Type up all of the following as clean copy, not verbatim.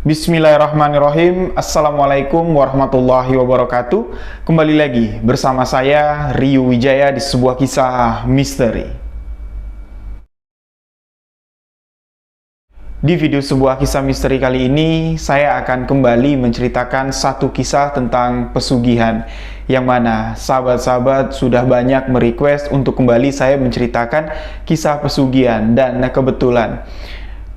Bismillahirrahmanirrahim. Assalamualaikum warahmatullahi wabarakatuh. Kembali lagi bersama saya Rio Wijaya di sebuah kisah misteri. Di video sebuah kisah misteri kali ini, saya akan kembali menceritakan satu kisah tentang pesugihan, yang mana sahabat-sahabat sudah banyak merequest untuk kembali saya menceritakan kisah pesugihan. Dan kebetulan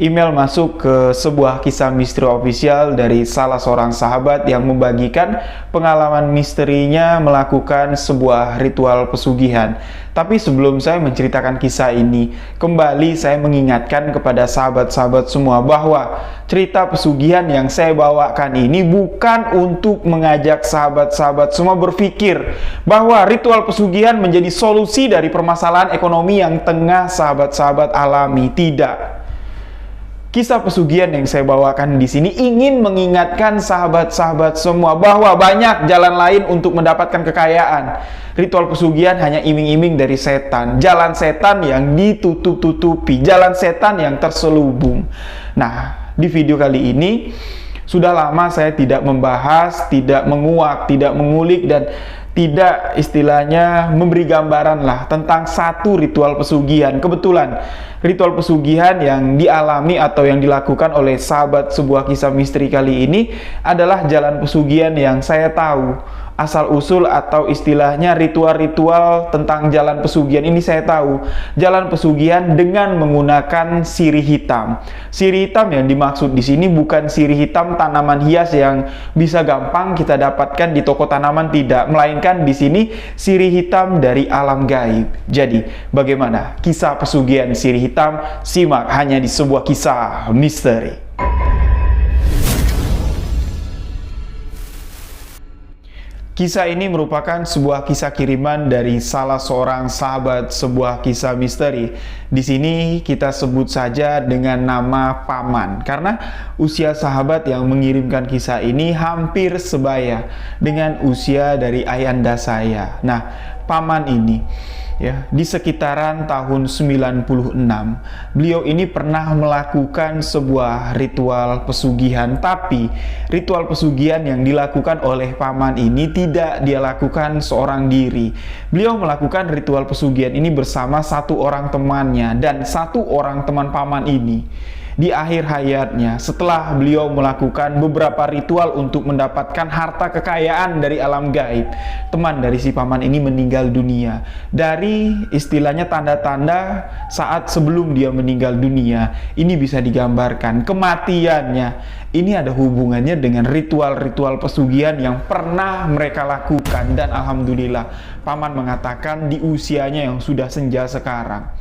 email masuk ke sebuah kisah misteri official dari salah seorang sahabat yang membagikan pengalaman misterinya melakukan sebuah ritual pesugihan. Tapi sebelum saya menceritakan kisah ini, kembali saya mengingatkan kepada sahabat-sahabat semua bahwa cerita pesugihan yang saya bawakan ini bukan untuk mengajak sahabat-sahabat semua berpikir bahwa ritual pesugihan menjadi solusi dari permasalahan ekonomi yang tengah sahabat-sahabat alami. Tidak. Kisah pesugihan yang saya bawakan di sini ingin mengingatkan sahabat-sahabat semua bahwa banyak jalan lain untuk mendapatkan kekayaan. Ritual pesugihan hanya iming-iming dari setan, jalan setan yang ditutup-tutupi, jalan setan yang terselubung. Nah, di video kali ini sudah lama saya tidak membahas, tidak menguak, tidak mengulik, dan tidak istilahnya memberi gambaran lah tentang satu ritual pesugihan. Kebetulan ritual pesugihan yang dialami atau yang dilakukan oleh sahabat sebuah kisah misteri kali ini adalah jalan pesugihan yang saya tahu. Asal-usul atau istilahnya ritual-ritual tentang jalan pesugihan ini saya tahu. Jalan pesugihan dengan menggunakan sirih hitam. Sirih hitam yang dimaksud di sini bukan sirih hitam tanaman hias yang bisa gampang kita dapatkan di toko tanaman, tidak. Melainkan di sini sirih hitam dari alam gaib. Jadi, bagaimana kisah pesugihan sirih hitam? Simak hanya di sebuah kisah misteri. Kisah ini merupakan sebuah kisah kiriman dari salah seorang sahabat sebuah kisah misteri. Di sini kita sebut saja dengan nama Paman, karena usia sahabat yang mengirimkan kisah ini hampir sebaya dengan usia dari ayahanda saya. Nah, Paman ini ya, di sekitaran tahun 96, beliau ini pernah melakukan sebuah ritual pesugihan. Tapi ritual pesugihan yang dilakukan oleh Paman ini tidak dia lakukan seorang diri. Beliau melakukan ritual pesugihan ini bersama satu orang temannya, dan satu orang teman Paman ini di akhir hayatnya, setelah beliau melakukan beberapa ritual untuk mendapatkan harta kekayaan dari alam gaib, teman dari si Paman ini meninggal dunia. Dari istilahnya tanda-tanda saat sebelum dia meninggal dunia, ini bisa digambarkan kematiannya ini ada hubungannya dengan ritual-ritual pesugihan yang pernah mereka lakukan. Dan alhamdulillah, Paman mengatakan di usianya yang sudah senja sekarang,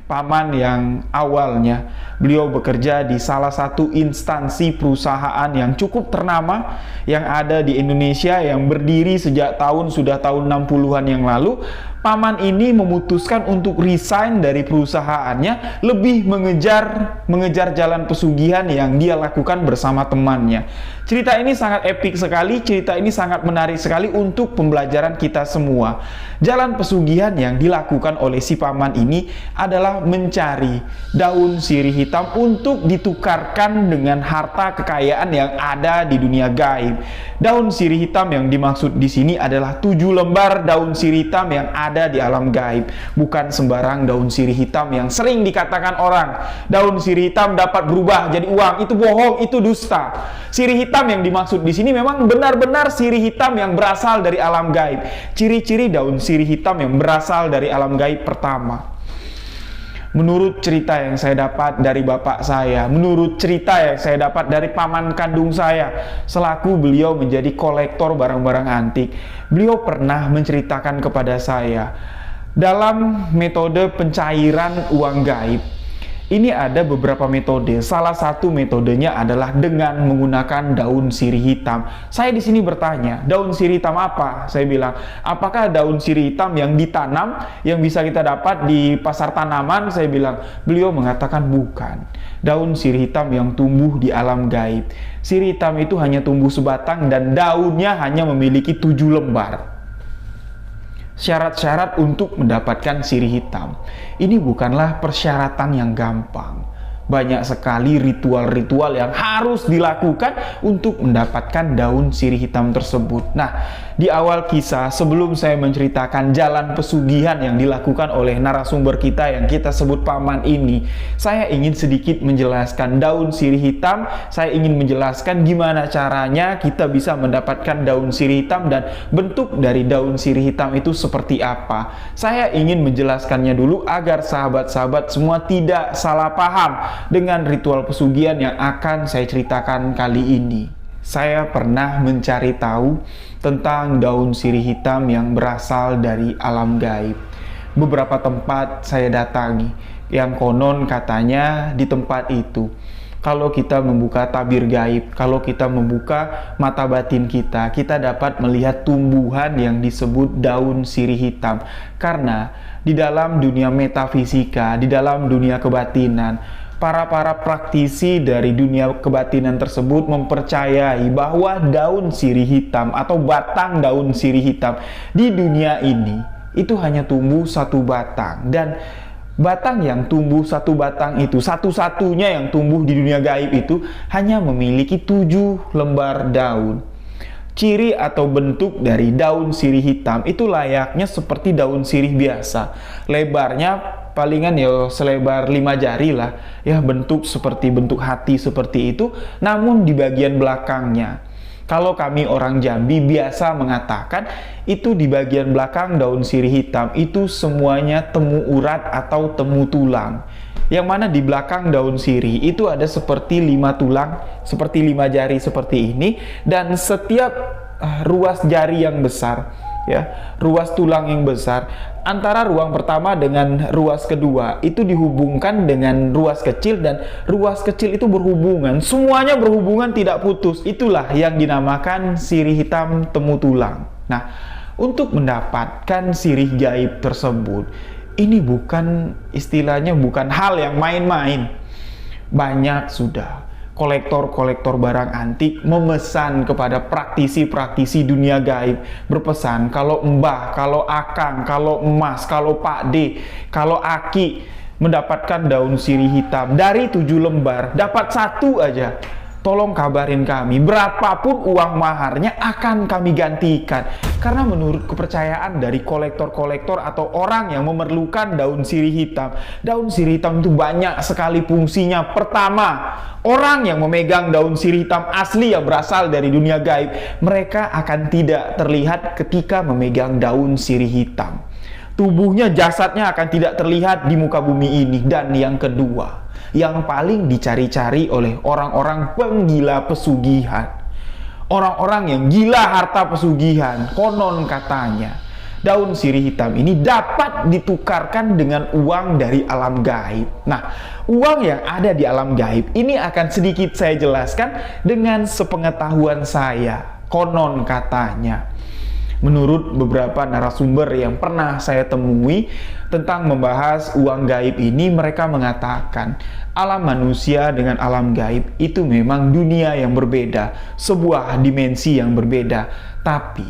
Paman yang awalnya beliau bekerja di salah satu instansi perusahaan yang cukup ternama yang ada di Indonesia, yang berdiri sejak tahun 60-an yang lalu. Paman ini memutuskan untuk resign dari perusahaannya, lebih mengejar jalan pesugihan yang dia lakukan bersama temannya. Cerita ini sangat epik sekali, cerita ini sangat menarik sekali untuk pembelajaran kita semua. Jalan pesugihan yang dilakukan oleh si Paman ini adalah mencari daun sirih hitam untuk ditukarkan dengan harta kekayaan yang ada di dunia gaib. Daun sirih hitam yang dimaksud di sini adalah 7 lembar daun sirih hitam yang ada di alam gaib, bukan sembarang daun sirih hitam yang sering dikatakan orang daun sirih hitam dapat berubah jadi uang. Itu bohong, itu dusta. Sirih hitam yang dimaksud di sini memang benar-benar sirih hitam yang berasal dari alam gaib. Ciri-ciri daun sirih hitam yang berasal dari alam gaib: pertama, menurut cerita yang saya dapat dari bapak saya, menurut cerita yang saya dapat dari paman kandung saya, selaku beliau menjadi kolektor barang-barang antik, beliau pernah menceritakan kepada saya, dalam metode pencairan uang gaib, ini ada beberapa metode. Salah satu metodenya adalah dengan menggunakan daun sirih hitam. Saya di sini bertanya, daun sirih hitam apa? Saya bilang, apakah daun sirih hitam yang ditanam, yang bisa kita dapat di pasar tanaman? Saya bilang. Beliau mengatakan bukan. Daun sirih hitam yang tumbuh di alam gaib. Sirih hitam itu hanya tumbuh sebatang dan daunnya hanya memiliki 7 lembar. Syarat-syarat untuk mendapatkan sirih hitam ini bukanlah persyaratan yang gampang. banyak sekali ritual-ritual yang harus dilakukan untuk mendapatkan daun sirih hitam tersebut. Nah, di awal kisah, sebelum saya menceritakan jalan pesugihan yang dilakukan oleh narasumber kita yang kita sebut paman ini, saya ingin sedikit menjelaskan daun sirih hitam. Saya ingin menjelaskan gimana caranya kita bisa mendapatkan daun sirih hitam dan bentuk dari daun sirih hitam itu seperti apa. Saya ingin menjelaskannya dulu agar sahabat-sahabat semua tidak salah paham dengan ritual pesugihan yang akan saya ceritakan kali ini. Saya pernah mencari tahu tentang daun sirih hitam yang berasal dari alam gaib. Beberapa tempat saya datangi yang konon katanya di tempat itu, kalau kita membuka tabir gaib, kalau kita membuka mata batin kita, kita dapat melihat tumbuhan yang disebut daun sirih hitam. Karena di dalam dunia metafisika, di dalam dunia kebatinan, para praktisi dari dunia kebatinan tersebut mempercayai bahwa daun sirih hitam atau batang daun sirih hitam di dunia ini itu hanya tumbuh satu batang, dan batang yang tumbuh satu batang itu, satu-satunya yang tumbuh di dunia gaib itu, hanya memiliki 7 lembar daun. Ciri atau bentuk dari daun sirih hitam itu layaknya seperti daun sirih biasa. Lebarnya palingan ya selebar 5 jari lah. Ya, bentuk seperti bentuk hati seperti itu, namun di bagian belakangnya, kalau kami orang Jambi biasa mengatakan itu di bagian belakang daun sirih hitam itu semuanya temu urat atau temu tulang. Yang mana di belakang daun sirih itu ada seperti 5 tulang, seperti 5 jari seperti ini, dan setiap ruas jari yang besar, ya, ruas tulang yang besar, antara ruang pertama dengan ruas kedua itu dihubungkan dengan ruas kecil, dan ruas kecil itu berhubungan, semuanya berhubungan tidak putus. Itulah yang dinamakan sirih hitam temu tulang. Nah, untuk mendapatkan sirih gaib tersebut, ini bukan istilahnya bukan hal yang main-main. Banyak sudah kolektor-kolektor barang antik memesan kepada praktisi-praktisi dunia gaib, berpesan kalau mbah, kalau akang, kalau emas, kalau pak D, kalau aki mendapatkan daun sirih hitam dari 7 lembar, dapat 1 aja, tolong kabarin kami, berapapun uang maharnya akan kami gantikan. Karena menurut kepercayaan dari kolektor-kolektor atau orang yang memerlukan daun sirih hitam, daun sirih hitam itu banyak sekali fungsinya. Pertama, orang yang memegang daun sirih hitam asli yang berasal dari dunia gaib, mereka akan tidak terlihat ketika memegang daun sirih hitam. Tubuhnya, jasadnya akan tidak terlihat di muka bumi ini. Dan yang kedua, yang paling dicari-cari oleh orang-orang penggila pesugihan, orang-orang yang gila harta pesugihan, konon katanya daun sirih hitam ini dapat ditukarkan dengan uang dari alam gaib. Nah, uang yang ada di alam gaib ini akan sedikit saya jelaskan dengan sepengetahuan saya. Konon katanya, menurut beberapa narasumber yang pernah saya temui tentang membahas uang gaib ini, mereka mengatakan alam manusia dengan alam gaib itu memang dunia yang berbeda, sebuah dimensi yang berbeda. Tapi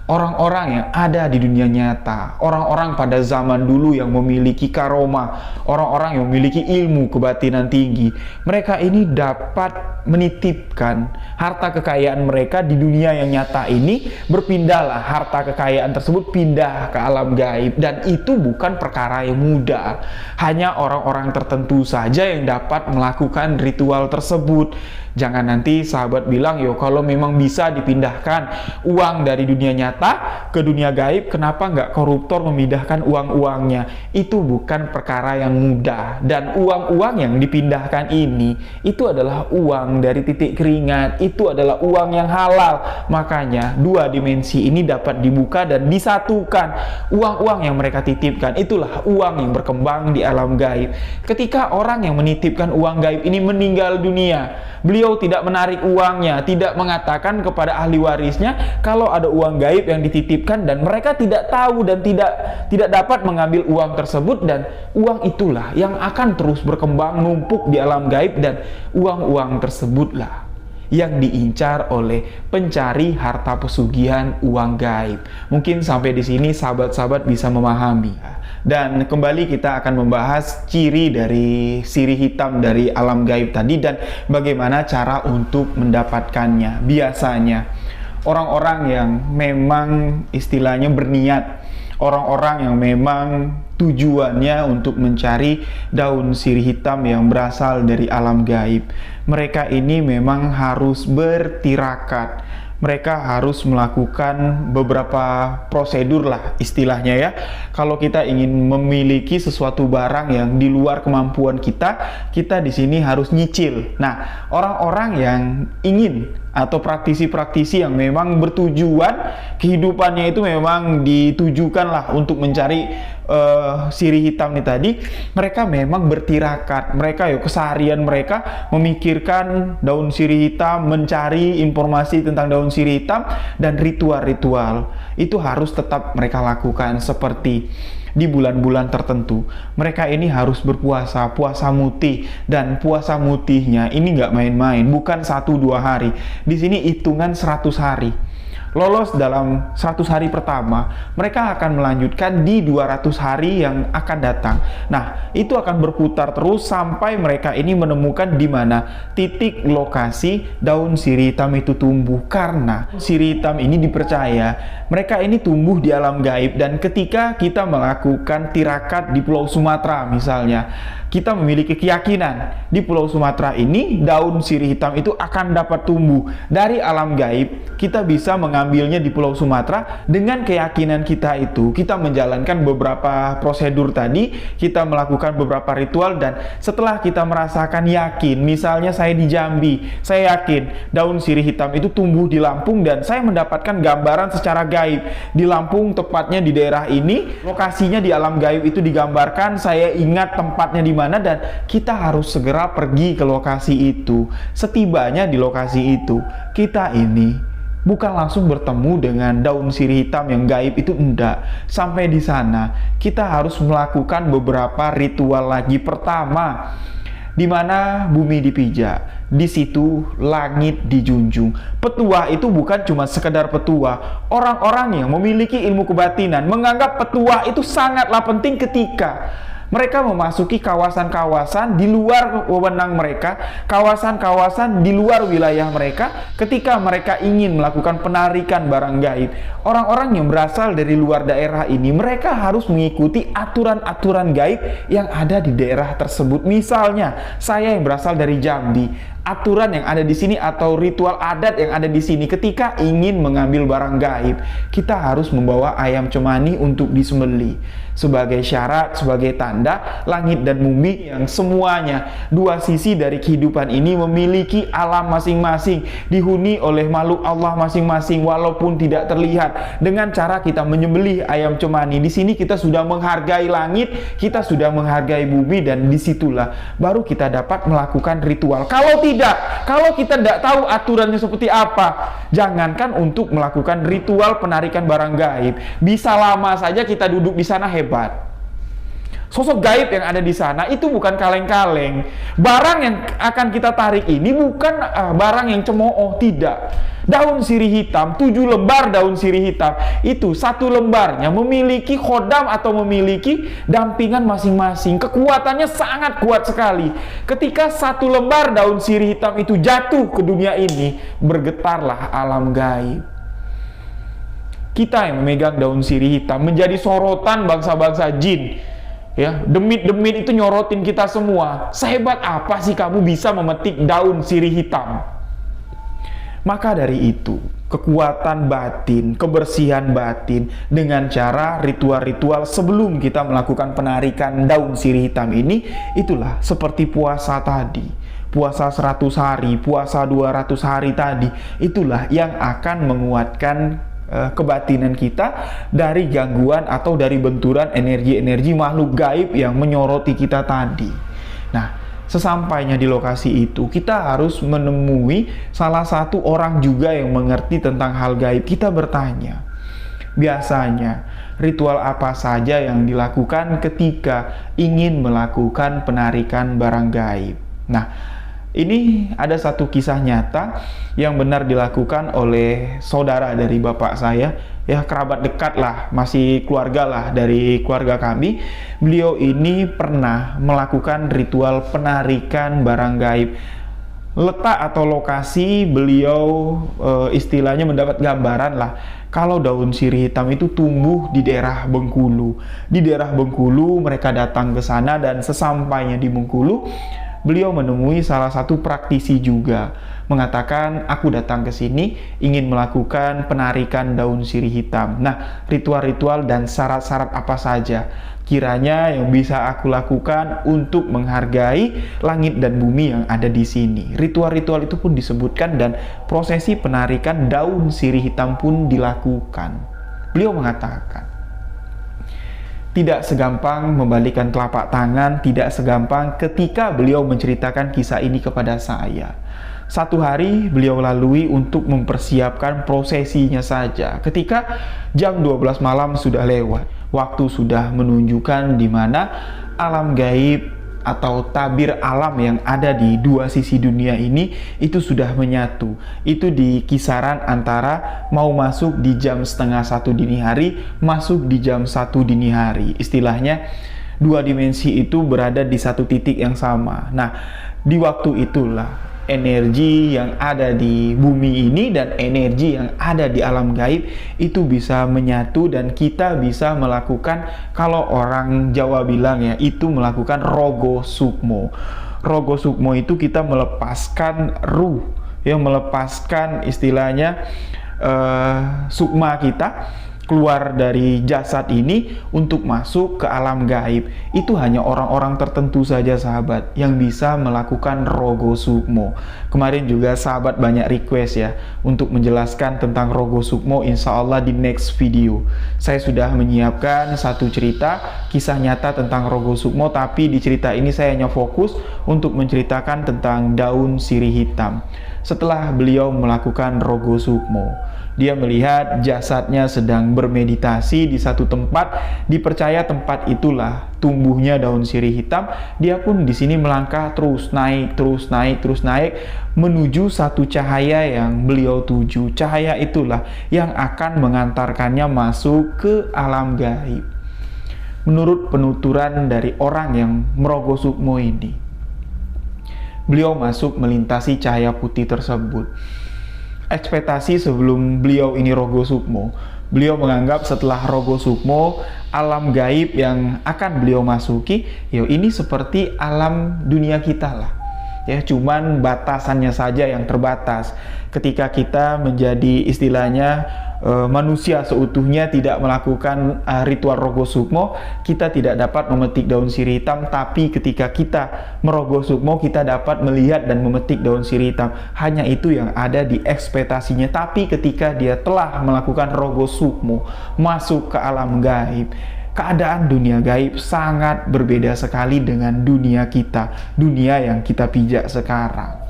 orang-orang yang ada di dunia nyata, orang-orang pada zaman dulu yang memiliki karomah, orang-orang yang memiliki ilmu kebatinan tinggi, mereka ini dapat menitipkan harta kekayaan mereka di dunia yang nyata ini, berpindahlah harta kekayaan tersebut pindah ke alam gaib. Dan itu bukan perkara yang mudah, hanya orang-orang tertentu saja yang dapat melakukan ritual tersebut. Jangan nanti sahabat bilang, yo kalau memang bisa dipindahkan uang dari dunia nyata ke dunia gaib, kenapa nggak koruptor memindahkan uang-uangnya? Itu bukan perkara yang mudah. Dan uang-uang yang dipindahkan ini, itu adalah uang dari titik keringat, itu adalah uang yang halal. Makanya 2 dimensi ini dapat dibuka dan disatukan. Uang-uang yang mereka titipkan, itulah uang yang berkembang di alam gaib. Ketika orang yang menitipkan uang gaib ini meninggal dunia, beliau tidak menarik uangnya, tidak mengatakan kepada ahli warisnya kalau ada uang gaib yang dititipkan, dan mereka tidak tahu dan tidak dapat mengambil uang tersebut. Dan uang itulah yang akan terus berkembang numpuk di alam gaib, dan uang-uang tersebutlah yang diincar oleh pencari harta pesugihan uang gaib. Mungkin sampai di sini sahabat-sahabat bisa memahami. Dan kembali kita akan membahas ciri dari sirih hitam dari alam gaib tadi dan bagaimana cara untuk mendapatkannya. Biasanya orang-orang yang memang istilahnya berniat, orang-orang yang memang tujuannya untuk mencari daun sirih hitam yang berasal dari alam gaib, mereka ini memang harus bertirakat. Mereka harus melakukan beberapa prosedur lah istilahnya ya. Kalau kita ingin memiliki sesuatu barang yang di luar kemampuan kita di sini harus nyicil. Nah, orang-orang yang ingin atau praktisi-praktisi yang memang bertujuan kehidupannya itu memang ditujukan lah untuk mencari sirih hitam ini tadi, mereka memang bertirakat. Mereka keseharian mereka memikirkan daun sirih hitam, mencari informasi tentang daun sirih hitam, dan ritual-ritual itu harus tetap mereka lakukan. Seperti di bulan-bulan tertentu mereka ini harus berpuasa, puasa mutih, dan puasa mutihnya ini nggak main-main, bukan 1-2 hari. Di sini hitungan 100 hari. Lolos dalam 100 hari pertama, mereka akan melanjutkan di 200 hari yang akan datang. Nah, itu akan berputar terus sampai mereka ini menemukan di mana titik lokasi daun sirih hitam itu tumbuh. Karena sirih hitam ini dipercaya mereka ini tumbuh di alam gaib, dan ketika kita melakukan tirakat di Pulau Sumatera misalnya, kita memiliki keyakinan di Pulau Sumatera ini daun sirih hitam itu akan dapat tumbuh dari alam gaib. Kita bisa mengambilnya di Pulau Sumatera dengan keyakinan kita itu. Kita menjalankan beberapa prosedur tadi, kita melakukan beberapa ritual, dan setelah kita merasakan yakin, misalnya saya di Jambi, saya yakin daun sirih hitam itu tumbuh di Lampung, dan saya mendapatkan gambaran secara gaib di Lampung, tepatnya di daerah ini, lokasinya di alam gaib itu digambarkan, saya ingat tempatnya di mana, dan kita harus segera pergi ke lokasi itu. Setibanya di lokasi itu, kita ini bukan langsung bertemu dengan daun sirih hitam yang gaib itu, enggak. Sampai di sana kita harus melakukan beberapa ritual lagi. Pertama, di mana bumi dipijak, di situ langit dijunjung. Petua itu bukan cuma sekedar petua. Orang-orang yang memiliki ilmu kebatinan menganggap petua itu sangatlah penting ketika mereka memasuki kawasan-kawasan di luar wewenang mereka, kawasan-kawasan di luar wilayah mereka, ketika mereka ingin melakukan penarikan barang gaib. Orang-orang yang berasal dari luar daerah ini, mereka harus mengikuti aturan-aturan gaib yang ada di daerah tersebut. Misalnya, saya yang berasal dari Jambi, aturan yang ada di sini atau ritual adat yang ada di sini, ketika ingin mengambil barang gaib, kita harus membawa ayam cemani untuk disembelih sebagai syarat, sebagai tanda langit dan bumi yang semuanya dua sisi dari kehidupan ini memiliki alam masing-masing, dihuni oleh makhluk Allah masing-masing walaupun tidak terlihat. Dengan cara kita menyembelih ayam cemani, di sini kita sudah menghargai langit, kita sudah menghargai bumi, dan disitulah baru kita dapat melakukan ritual. Kalau tidak, kalau kita tidak tahu aturannya seperti apa, jangankan untuk melakukan ritual penarikan barang gaib, bisa lama saja kita duduk di sana hebat. Sosok gaib yang ada di sana itu bukan kaleng-kaleng. Barang yang akan kita tarik ini bukan barang yang cemooh, tidak. Daun sirih hitam, 7 lembar daun sirih hitam, itu satu lembarnya memiliki khodam atau memiliki dampingan masing-masing. Kekuatannya sangat kuat sekali. Ketika satu lembar daun sirih hitam itu jatuh ke dunia ini, bergetarlah alam gaib. Kita yang memegang daun sirih hitam menjadi sorotan bangsa-bangsa jin. Ya, demit-demit itu nyorotin kita semua. Sehebat apa sih kamu bisa memetik daun sirih hitam? Maka dari itu, kekuatan batin, kebersihan batin dengan cara ritual-ritual sebelum kita melakukan penarikan daun sirih hitam ini, itulah seperti puasa tadi. Puasa 100 hari, puasa 200 hari tadi, itulah yang akan menguatkan kebatinan kita dari gangguan atau dari benturan energi-energi makhluk gaib yang menyoroti kita tadi. Nah, sesampainya di lokasi itu, kita harus menemui salah satu orang juga yang mengerti tentang hal gaib. Kita bertanya, biasanya ritual apa saja yang dilakukan ketika ingin melakukan penarikan barang gaib? Nah, Ini ada satu kisah nyata yang benar dilakukan oleh saudara dari bapak saya, ya kerabat dekat lah, masih keluarga lah dari keluarga kami. Beliau ini pernah melakukan ritual penarikan barang gaib. Letak atau lokasi beliau istilahnya mendapat gambaran lah kalau daun sirih hitam itu tumbuh di daerah Bengkulu. Di daerah Bengkulu mereka datang ke sana, dan sesampainya di Bengkulu beliau menemui salah satu praktisi juga, mengatakan, aku datang ke sini ingin melakukan penarikan daun sirih hitam. Nah, ritual-ritual dan syarat-syarat apa saja kiranya yang bisa aku lakukan untuk menghargai langit dan bumi yang ada di sini. Ritual-ritual itu pun disebutkan dan prosesi penarikan daun sirih hitam pun dilakukan. Beliau mengatakan, tidak segampang membalikan telapak tangan, tidak segampang ketika beliau menceritakan kisah ini kepada saya. Satu hari beliau lalui untuk mempersiapkan prosesinya saja. Ketika jam 12 malam sudah lewat, waktu sudah menunjukkan di mana alam gaib atau tabir alam yang ada di dua sisi dunia ini itu sudah menyatu. Itu di kisaran antara mau masuk di jam setengah 1 dini hari, masuk di jam 1 dini hari. Istilahnya dua dimensi itu berada di satu titik yang sama. Nah, di waktu itulah energi yang ada di bumi ini dan energi yang ada di alam gaib itu bisa menyatu, dan kita bisa melakukan, kalau orang Jawa bilang ya, itu melakukan rogo sukmo. Rogo sukmo itu kita melepaskan ruh, yang melepaskan istilahnya sukma kita keluar dari jasad ini untuk masuk ke alam gaib. Itu hanya orang-orang tertentu saja sahabat yang bisa melakukan rogo sukmo. Kemarin juga sahabat banyak request ya untuk menjelaskan tentang rogo sukmo. Insya Allah di next video saya sudah menyiapkan satu cerita kisah nyata tentang rogo sukmo, tapi di cerita ini saya hanya fokus untuk menceritakan tentang daun sirih hitam. Setelah beliau melakukan rogo sukmo, dia melihat jasadnya sedang bermeditasi di satu tempat. Dipercaya tempat itulah tumbuhnya daun sirih hitam. Dia pun di sini melangkah terus naik, terus naik, terus naik menuju satu cahaya yang beliau tuju. Cahaya itulah yang akan mengantarkannya masuk ke alam gaib. Menurut penuturan dari orang yang merogo sukmo ini, beliau masuk melintasi cahaya putih tersebut. Ekspektasi sebelum beliau ini rogo sukmo, beliau menganggap setelah rogo sukmo, alam gaib yang akan beliau masuki, ya ini seperti alam dunia kita lah. Ya, cuman batasannya saja yang terbatas. Ketika kita menjadi istilahnya manusia seutuhnya tidak melakukan ritual rogo sukmo, kita tidak dapat memetik daun sirih hitam. Tapi ketika kita merogo sukmo, kita dapat melihat dan memetik daun sirih hitam. Hanya itu yang ada di ekspektasinya. Tapi ketika dia telah melakukan rogo sukmo, masuk ke alam gaib, keadaan dunia gaib sangat berbeda sekali dengan dunia kita, dunia yang kita pijak sekarang.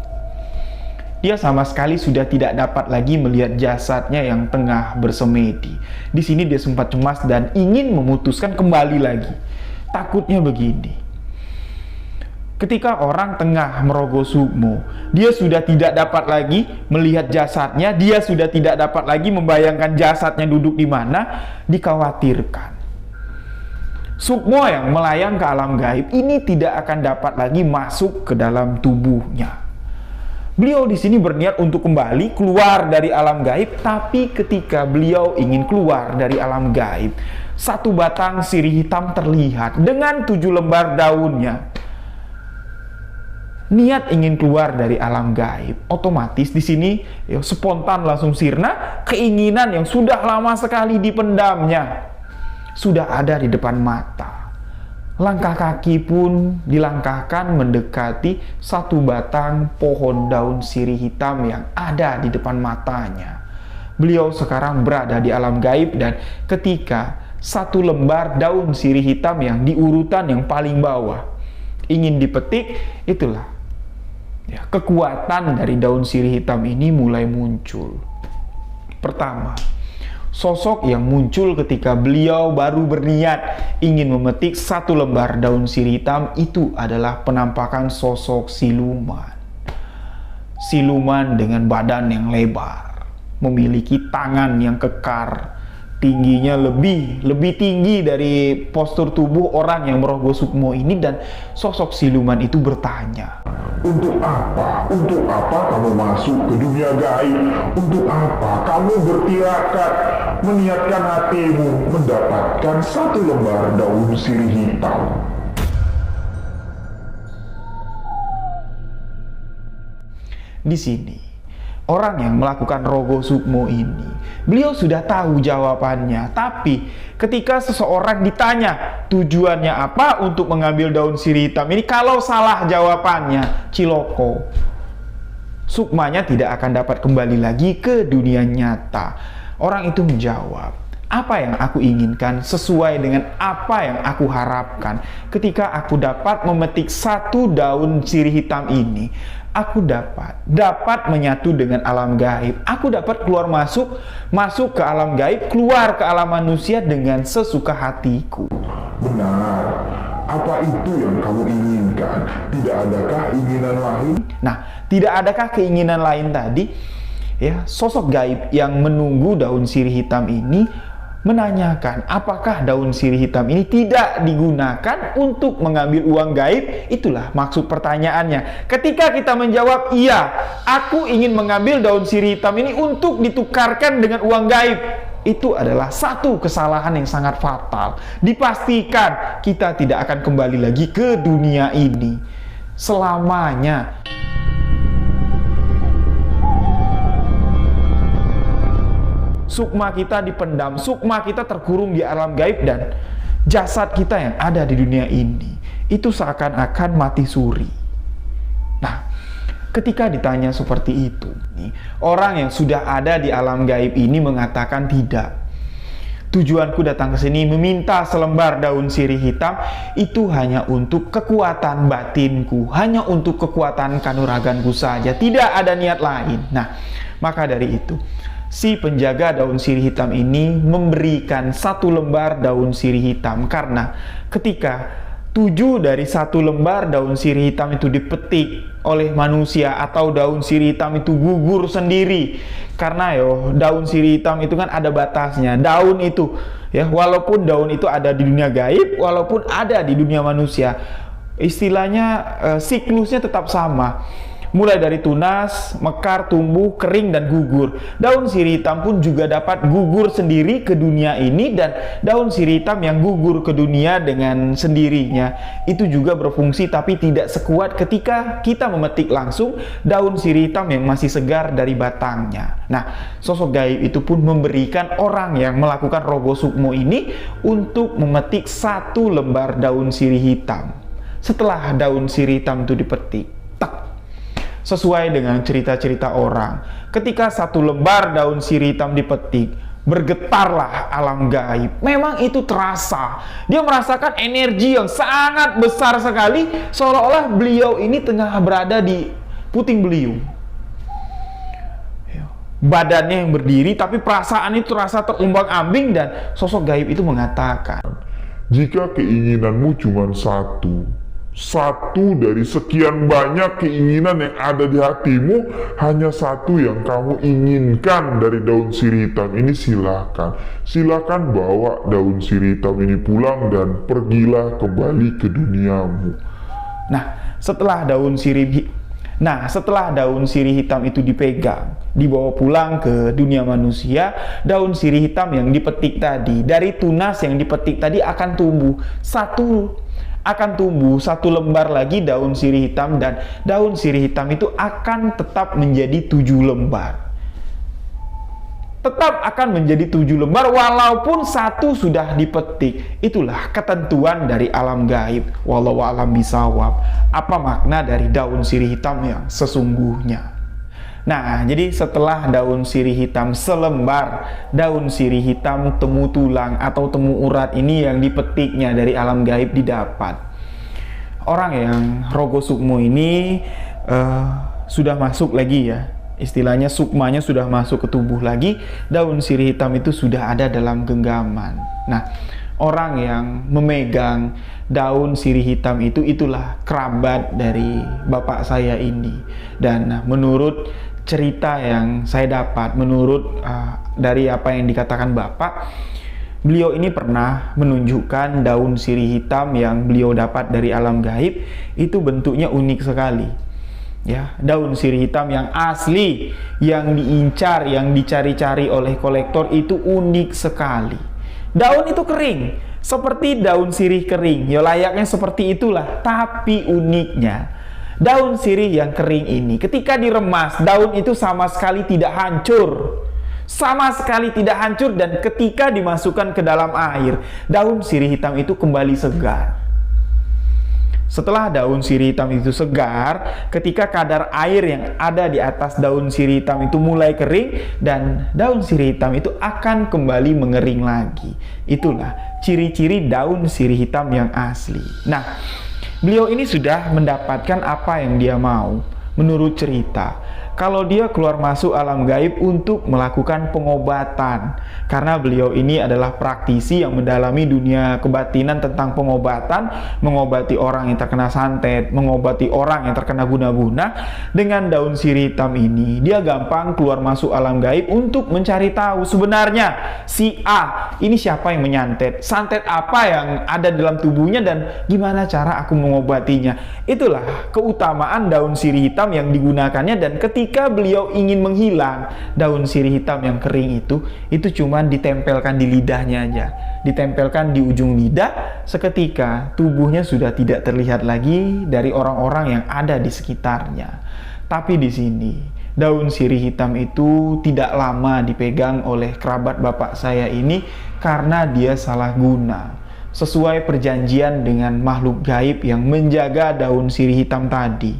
Dia sama sekali sudah tidak dapat lagi melihat jasadnya yang tengah bersemedi. Di sini dia sempat cemas dan ingin memutuskan kembali lagi. Takutnya begini, ketika orang tengah merogo sukmo, dia sudah tidak dapat lagi melihat jasadnya, dia sudah tidak dapat lagi membayangkan jasadnya duduk di mana. Dikhawatirkan sukmo yang melayang ke alam gaib ini tidak akan dapat lagi masuk ke dalam tubuhnya. Beliau di sini berniat untuk kembali keluar dari alam gaib, tapi ketika beliau ingin keluar dari alam gaib, satu batang sirih hitam terlihat dengan 7 lembar daunnya. Niat ingin keluar dari alam gaib, otomatis di sini ya, spontan langsung sirna. Keinginan yang sudah lama sekali dipendamnya sudah ada di depan mata. Langkah kaki pun dilangkahkan mendekati satu batang pohon daun sirih hitam yang ada di depan matanya. Beliau sekarang berada di alam gaib, dan ketika satu lembar daun sirih hitam yang di urutan yang paling bawah ingin dipetik, itulah ya, kekuatan dari daun sirih hitam ini mulai muncul. Pertama, sosok yang muncul ketika beliau baru berniat ingin memetik satu lembar daun sirih hitam itu adalah penampakan sosok siluman. siluman dengan badan yang lebar, memiliki tangan yang kekar, tingginya lebih tinggi dari postur tubuh orang yang merogoh sukmo ini. Dan sosok siluman itu bertanya, "Untuk apa? Untuk apa kamu masuk ke dunia gaib? Untuk apa kamu bertirakat, meniatkan hatimu mendapatkan satu lembar daun sirih hitam?" Di sini, orang yang melakukan rogo sukmo ini, beliau sudah tahu jawabannya. Tapi ketika seseorang ditanya tujuannya apa untuk mengambil daun sirih hitam ini, kalau salah jawabannya, ciloko, sukmanya tidak akan dapat kembali lagi ke dunia nyata. Orang itu menjawab, apa yang aku inginkan sesuai dengan apa yang aku harapkan. Ketika aku dapat memetik satu daun sirih hitam ini, aku dapat menyatu dengan alam gaib. Aku dapat keluar masuk ke alam gaib, keluar ke alam manusia dengan sesuka hatiku. Benar. Apa itu yang kamu inginkan? Tidak adakah keinginan lain? Nah, tidak adakah keinginan lain tadi? Ya, sosok gaib yang menunggu daun sirih hitam ini menanyakan, apakah daun sirih hitam ini tidak digunakan untuk mengambil uang gaib? Itulah maksud pertanyaannya. Ketika kita menjawab, iya, aku ingin mengambil daun sirih hitam ini untuk ditukarkan dengan uang gaib, itu adalah satu kesalahan yang sangat fatal. Dipastikan kita tidak akan kembali lagi ke dunia ini selamanya. Sukma kita dipendam, sukma kita terkurung di alam gaib, dan jasad kita yang ada di dunia ini itu seakan-akan mati suri. Nah, ketika ditanya seperti itu, orang yang sudah ada di alam gaib ini mengatakan, tidak. Tujuanku datang ke sini meminta selembar daun sirih hitam itu hanya untuk kekuatan batinku, hanya untuk kekuatan kanuraganku saja, tidak ada niat lain. Nah, maka dari itu, si penjaga daun sirih hitam ini memberikan satu lembar daun sirih hitam, karena ketika 7 dari satu lembar daun sirih hitam itu dipetik oleh manusia, atau daun sirih hitam itu gugur sendiri, karena daun sirih hitam itu kan ada batasnya. Daun itu walaupun daun itu ada di dunia gaib, walaupun ada di dunia manusia, istilahnya siklusnya tetap sama. Mulai dari tunas, mekar, tumbuh, kering, dan gugur. Daun sirih hitam pun juga dapat gugur sendiri ke dunia ini, dan daun sirih hitam yang gugur ke dunia dengan sendirinya itu juga berfungsi, tapi tidak sekuat ketika kita memetik langsung daun sirih hitam yang masih segar dari batangnya. Nah, sosok gaib itu pun memberikan orang yang melakukan rogo sukmo ini untuk memetik satu lembar daun sirih hitam. Setelah daun sirih hitam itu dipetik, sesuai dengan cerita-cerita orang, ketika satu lembar daun sirih hitam dipetik, bergetarlah alam gaib. Memang itu terasa. Dia merasakan energi yang sangat besar sekali, seolah-olah beliau ini tengah berada di puting beliung. Badannya yang berdiri, tapi perasaan itu terasa terombang-ambing, dan sosok gaib itu mengatakan, "Jika keinginanmu cuma satu dari sekian banyak keinginan yang ada di hatimu, hanya satu yang kamu inginkan dari daun sirih hitam ini, silakan bawa daun sirih hitam ini pulang dan pergilah kembali ke duniamu." Nah, setelah daun sirih hitam itu dipegang, dibawa pulang ke dunia manusia, daun sirih hitam yang dipetik tadi, dari tunas yang dipetik tadi akan tumbuh satu lembar lagi daun sirih hitam, dan daun sirih hitam itu akan tetap menjadi 7 lembar. Tetap akan menjadi 7 lembar walaupun satu sudah dipetik. Itulah ketentuan dari alam gaib. Wallahu a'lam bishawab. Apa makna dari daun sirih hitam yang sesungguhnya? Nah, jadi setelah daun sirih hitam selembar, daun sirih hitam temu tulang atau temu urat ini yang dipetiknya dari alam gaib didapat. Orang yang rogo sukmo ini sudah masuk lagi istilahnya sukmanya sudah masuk ke tubuh lagi, daun sirih hitam itu sudah ada dalam genggaman. Nah, orang yang memegang daun sirih hitam itu, itulah kerabat dari bapak saya ini. Dan menurut cerita yang saya dapat, menurut dari apa yang dikatakan bapak, beliau ini pernah menunjukkan daun sirih hitam yang beliau dapat dari alam gaib. Itu bentuknya unik sekali. Ya, daun sirih hitam yang asli, yang diincar, yang dicari-cari oleh kolektor itu unik sekali. Daun itu kering, seperti daun sirih kering. Ya layaknya seperti itulah, tapi uniknya daun sirih yang kering ini ketika diremas, daun itu sama sekali tidak hancur. Sama sekali tidak hancur, dan ketika dimasukkan ke dalam air, daun sirih hitam itu kembali segar. Setelah daun sirih hitam itu segar, ketika kadar air yang ada di atas daun sirih hitam itu mulai kering, dan daun sirih hitam itu akan kembali mengering lagi. Itulah ciri-ciri daun sirih hitam yang asli. Nah, beliau ini sudah mendapatkan apa yang dia mau. Menurut cerita, kalau dia keluar masuk alam gaib untuk melakukan pengobatan, karena beliau ini adalah praktisi yang mendalami dunia kebatinan tentang pengobatan, mengobati orang yang terkena santet, mengobati orang yang terkena guna-guna. Dengan daun sirih hitam ini, dia gampang keluar masuk alam gaib untuk mencari tahu sebenarnya si A ini siapa yang menyantet, santet apa yang ada dalam tubuhnya, dan gimana cara aku mengobatinya. Itulah keutamaan daun sirih hitam yang digunakannya. Dan ketika beliau ingin menghilang, daun sirih hitam yang kering itu cuma ditempelkan di lidahnya aja, ditempelkan di ujung lidah. Seketika tubuhnya sudah tidak terlihat lagi dari orang-orang yang ada di sekitarnya. Tapi di sini daun sirih hitam itu tidak lama dipegang oleh kerabat bapak saya ini karena dia salah guna. Sesuai perjanjian dengan makhluk gaib yang menjaga daun sirih hitam tadi.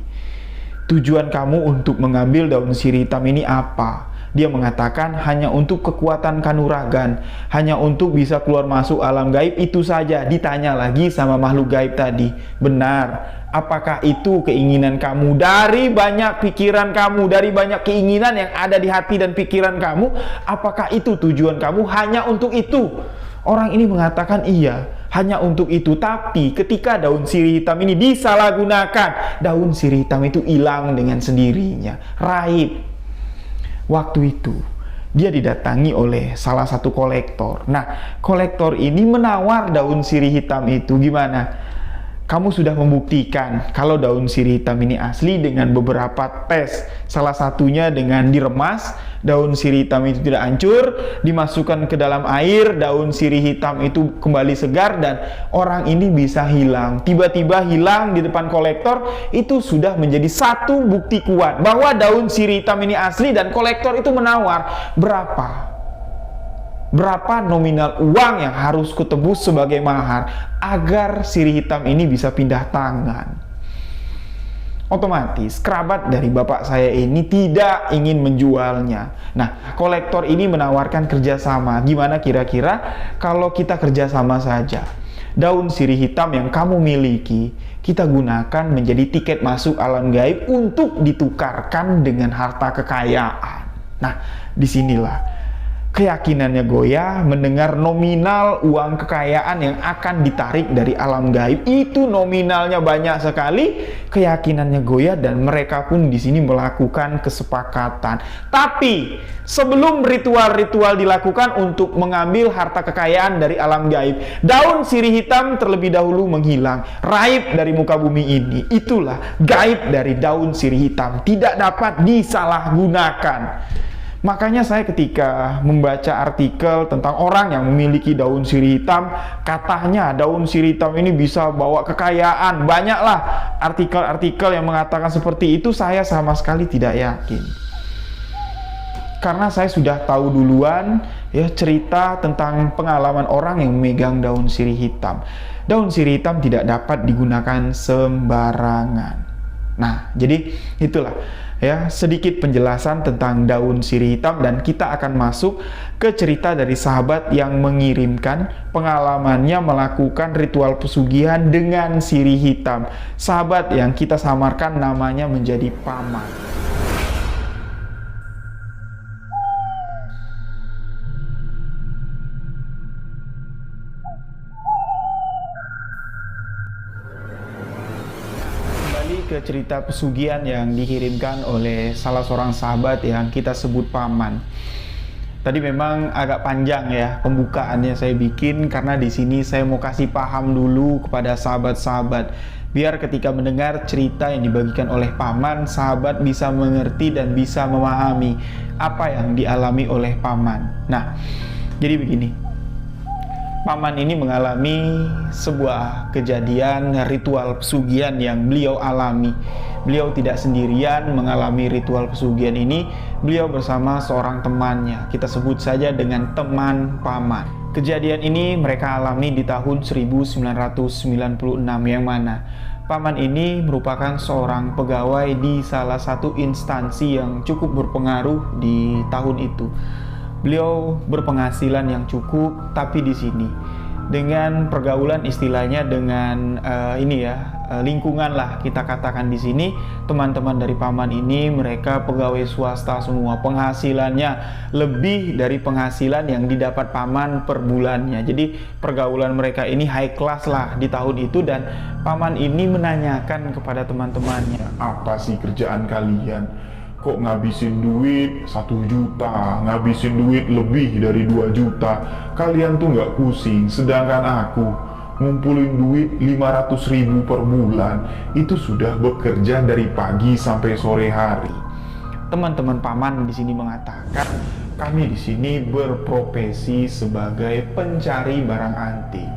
Tujuan kamu untuk mengambil daun sirih hitam ini apa? Dia mengatakan hanya untuk kekuatan kanuragan, hanya untuk bisa keluar masuk alam gaib, itu saja. Ditanya lagi sama makhluk gaib tadi, benar, apakah itu keinginan kamu? Dari banyak pikiran kamu, dari banyak keinginan yang ada di hati dan pikiran kamu, apakah itu tujuan kamu? Hanya untuk itu. Orang ini mengatakan iya, hanya untuk itu. Tapi ketika daun sirih hitam ini disalahgunakan, daun sirih hitam itu hilang dengan sendirinya, raib. Waktu itu dia didatangi oleh salah satu kolektor. Nah, kolektor ini menawar daun sirih hitam itu. Gimana? Kamu sudah membuktikan kalau daun sirih hitam ini asli dengan beberapa tes. Salah satunya dengan diremas, daun sirih hitam itu tidak hancur, dimasukkan ke dalam air, daun sirih hitam itu kembali segar, dan orang ini bisa hilang. Tiba-tiba hilang di depan kolektor, itu sudah menjadi satu bukti kuat bahwa daun sirih hitam ini asli. Dan kolektor itu menawar, berapa nominal uang yang harus kutebus sebagai mahar agar sirih hitam ini bisa pindah tangan. Otomatis kerabat dari bapak saya ini tidak ingin menjualnya. Nah, kolektor ini menawarkan kerjasama. Gimana kira-kira kalau kita kerjasama saja? Daun sirih hitam yang kamu miliki kita gunakan menjadi tiket masuk alam gaib untuk ditukarkan dengan harta kekayaan. Nah, disinilah keyakinannya goyah mendengar nominal uang kekayaan yang akan ditarik dari alam gaib. Itu nominalnya banyak sekali. Keyakinannya goyah dan mereka pun di sini melakukan kesepakatan. Tapi sebelum ritual-ritual dilakukan untuk mengambil harta kekayaan dari alam gaib, daun sirih hitam terlebih dahulu menghilang, raib dari muka bumi ini. Itulah gaib dari daun sirih hitam, tidak dapat disalahgunakan. Makanya saya ketika membaca artikel tentang orang yang memiliki daun sirih hitam, katanya daun sirih hitam ini bisa bawa kekayaan. Banyaklah artikel-artikel yang mengatakan seperti itu. Saya sama sekali tidak yakin. Karena saya sudah tahu duluan ya cerita tentang pengalaman orang yang memegang daun sirih hitam. Daun sirih hitam tidak dapat digunakan sembarangan. Nah, jadi itulah ya sedikit penjelasan tentang daun sirih hitam, dan kita akan masuk ke cerita dari sahabat yang mengirimkan pengalamannya melakukan ritual pesugihan dengan sirih hitam. Sahabat yang kita samarkan namanya menjadi Paman. cerita pesugihan yang dikirimkan oleh salah seorang sahabat yang kita sebut Paman. Tadi memang agak panjang ya pembukaannya saya bikin, karena di sini saya mau kasih paham dulu kepada sahabat-sahabat, biar ketika mendengar cerita yang dibagikan oleh Paman, sahabat bisa mengerti dan bisa memahami apa yang dialami oleh Paman. Nah, jadi begini, Paman ini mengalami sebuah kejadian ritual pesugihan yang beliau alami. Beliau tidak sendirian mengalami ritual pesugihan ini, beliau bersama seorang temannya. Kita sebut saja dengan teman Paman. Kejadian ini mereka alami di tahun 1996, yang mana Paman ini merupakan seorang pegawai di salah satu instansi yang cukup berpengaruh di tahun itu. Beliau berpenghasilan yang cukup, tapi di sini dengan pergaulan, istilahnya dengan lingkungan lah kita katakan di sini, teman-teman dari Paman ini mereka pegawai swasta semua, penghasilannya lebih dari penghasilan yang didapat Paman per bulannya. Jadi pergaulan mereka ini high class lah di tahun itu, dan Paman ini menanyakan kepada teman-temannya, apa sih kerjaan kalian? Kok ngabisin duit 1 juta, ngabisin duit lebih dari 2 juta, kalian tuh nggak pusing, sedangkan aku ngumpulin duit 500.000 per bulan, itu sudah bekerja dari pagi sampai sore hari. Teman-teman Paman di sini mengatakan, kami di sini berprofesi sebagai pencari barang antik,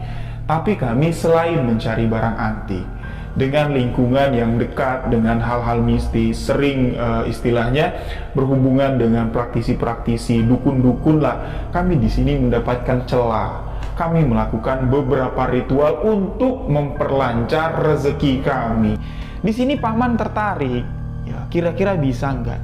tapi kami selain mencari barang antik, dengan lingkungan yang dekat dengan hal-hal mistis, sering istilahnya berhubungan dengan praktisi-praktisi, dukun-dukun lah, kami di sini mendapatkan celah. Kami melakukan beberapa ritual untuk memperlancar rezeki kami. Di sini Paman tertarik, ya, kira-kira bisa nggak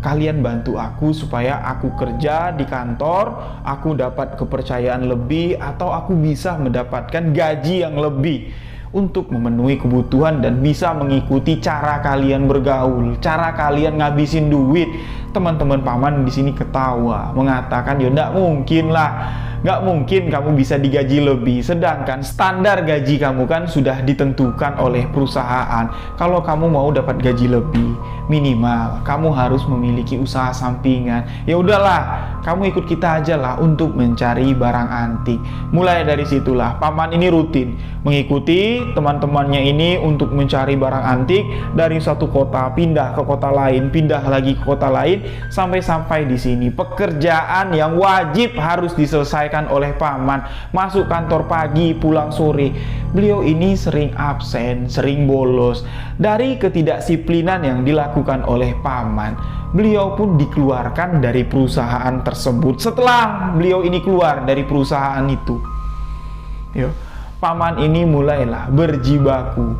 kalian bantu aku supaya aku kerja di kantor, aku dapat kepercayaan lebih, atau aku bisa mendapatkan gaji yang lebih untuk memenuhi kebutuhan dan bisa mengikuti cara kalian bergaul, cara kalian ngabisin duit. Teman-teman Paman di sini ketawa, mengatakan, ya nggak mungkin lah, nggak mungkin kamu bisa digaji lebih, sedangkan standar gaji kamu kan sudah ditentukan oleh perusahaan. Kalau kamu mau dapat gaji lebih, minimal kamu harus memiliki usaha sampingan. Ya udahlah, kamu ikut kita aja lah untuk mencari barang antik. Mulai dari situlah Paman ini rutin mengikuti teman-temannya ini untuk mencari barang antik, dari satu kota pindah ke kota lain, pindah lagi ke kota lain, sampai di sini pekerjaan yang wajib harus diselesaikan oleh Paman. Masuk kantor pagi, pulang sore. Beliau ini sering absen, sering bolos. Dari ketidaksiplinan yang dilakukan oleh Paman, beliau pun dikeluarkan dari perusahaan tersebut. Setelah beliau ini keluar dari perusahaan itu, Paman ini mulailah berjibaku,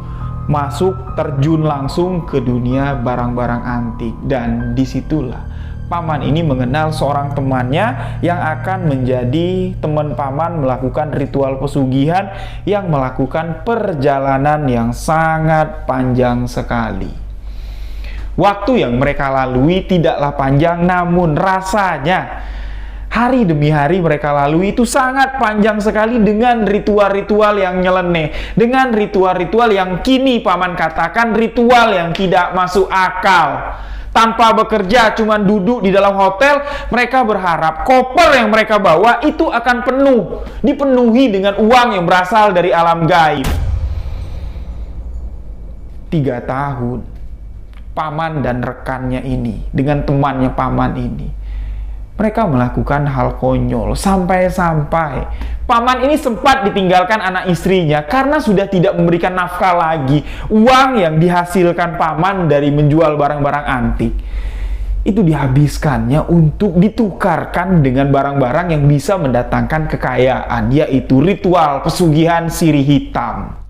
masuk terjun langsung ke dunia barang-barang antik. Dan disitulah Paman ini mengenal seorang temannya yang akan menjadi teman Paman melakukan ritual pesugihan, yang melakukan perjalanan yang sangat panjang sekali. Waktu yang mereka lalui tidaklah panjang, namun rasanya hari demi hari mereka lalui itu sangat panjang sekali, dengan ritual-ritual yang nyeleneh, dengan ritual-ritual yang kini Paman katakan ritual yang tidak masuk akal. Tanpa bekerja, cuma duduk di dalam hotel, mereka berharap koper yang mereka bawa itu akan penuh, dipenuhi dengan uang yang berasal dari alam gaib. 3 tahun Paman dan rekannya ini dengan temannya Paman ini, mereka melakukan hal konyol, sampai-sampai Paman ini sempat ditinggalkan anak istrinya karena sudah tidak memberikan nafkah lagi. Uang yang dihasilkan Paman dari menjual barang-barang antik itu dihabiskannya untuk ditukarkan dengan barang-barang yang bisa mendatangkan kekayaan, yaitu ritual pesugihan sirih hitam.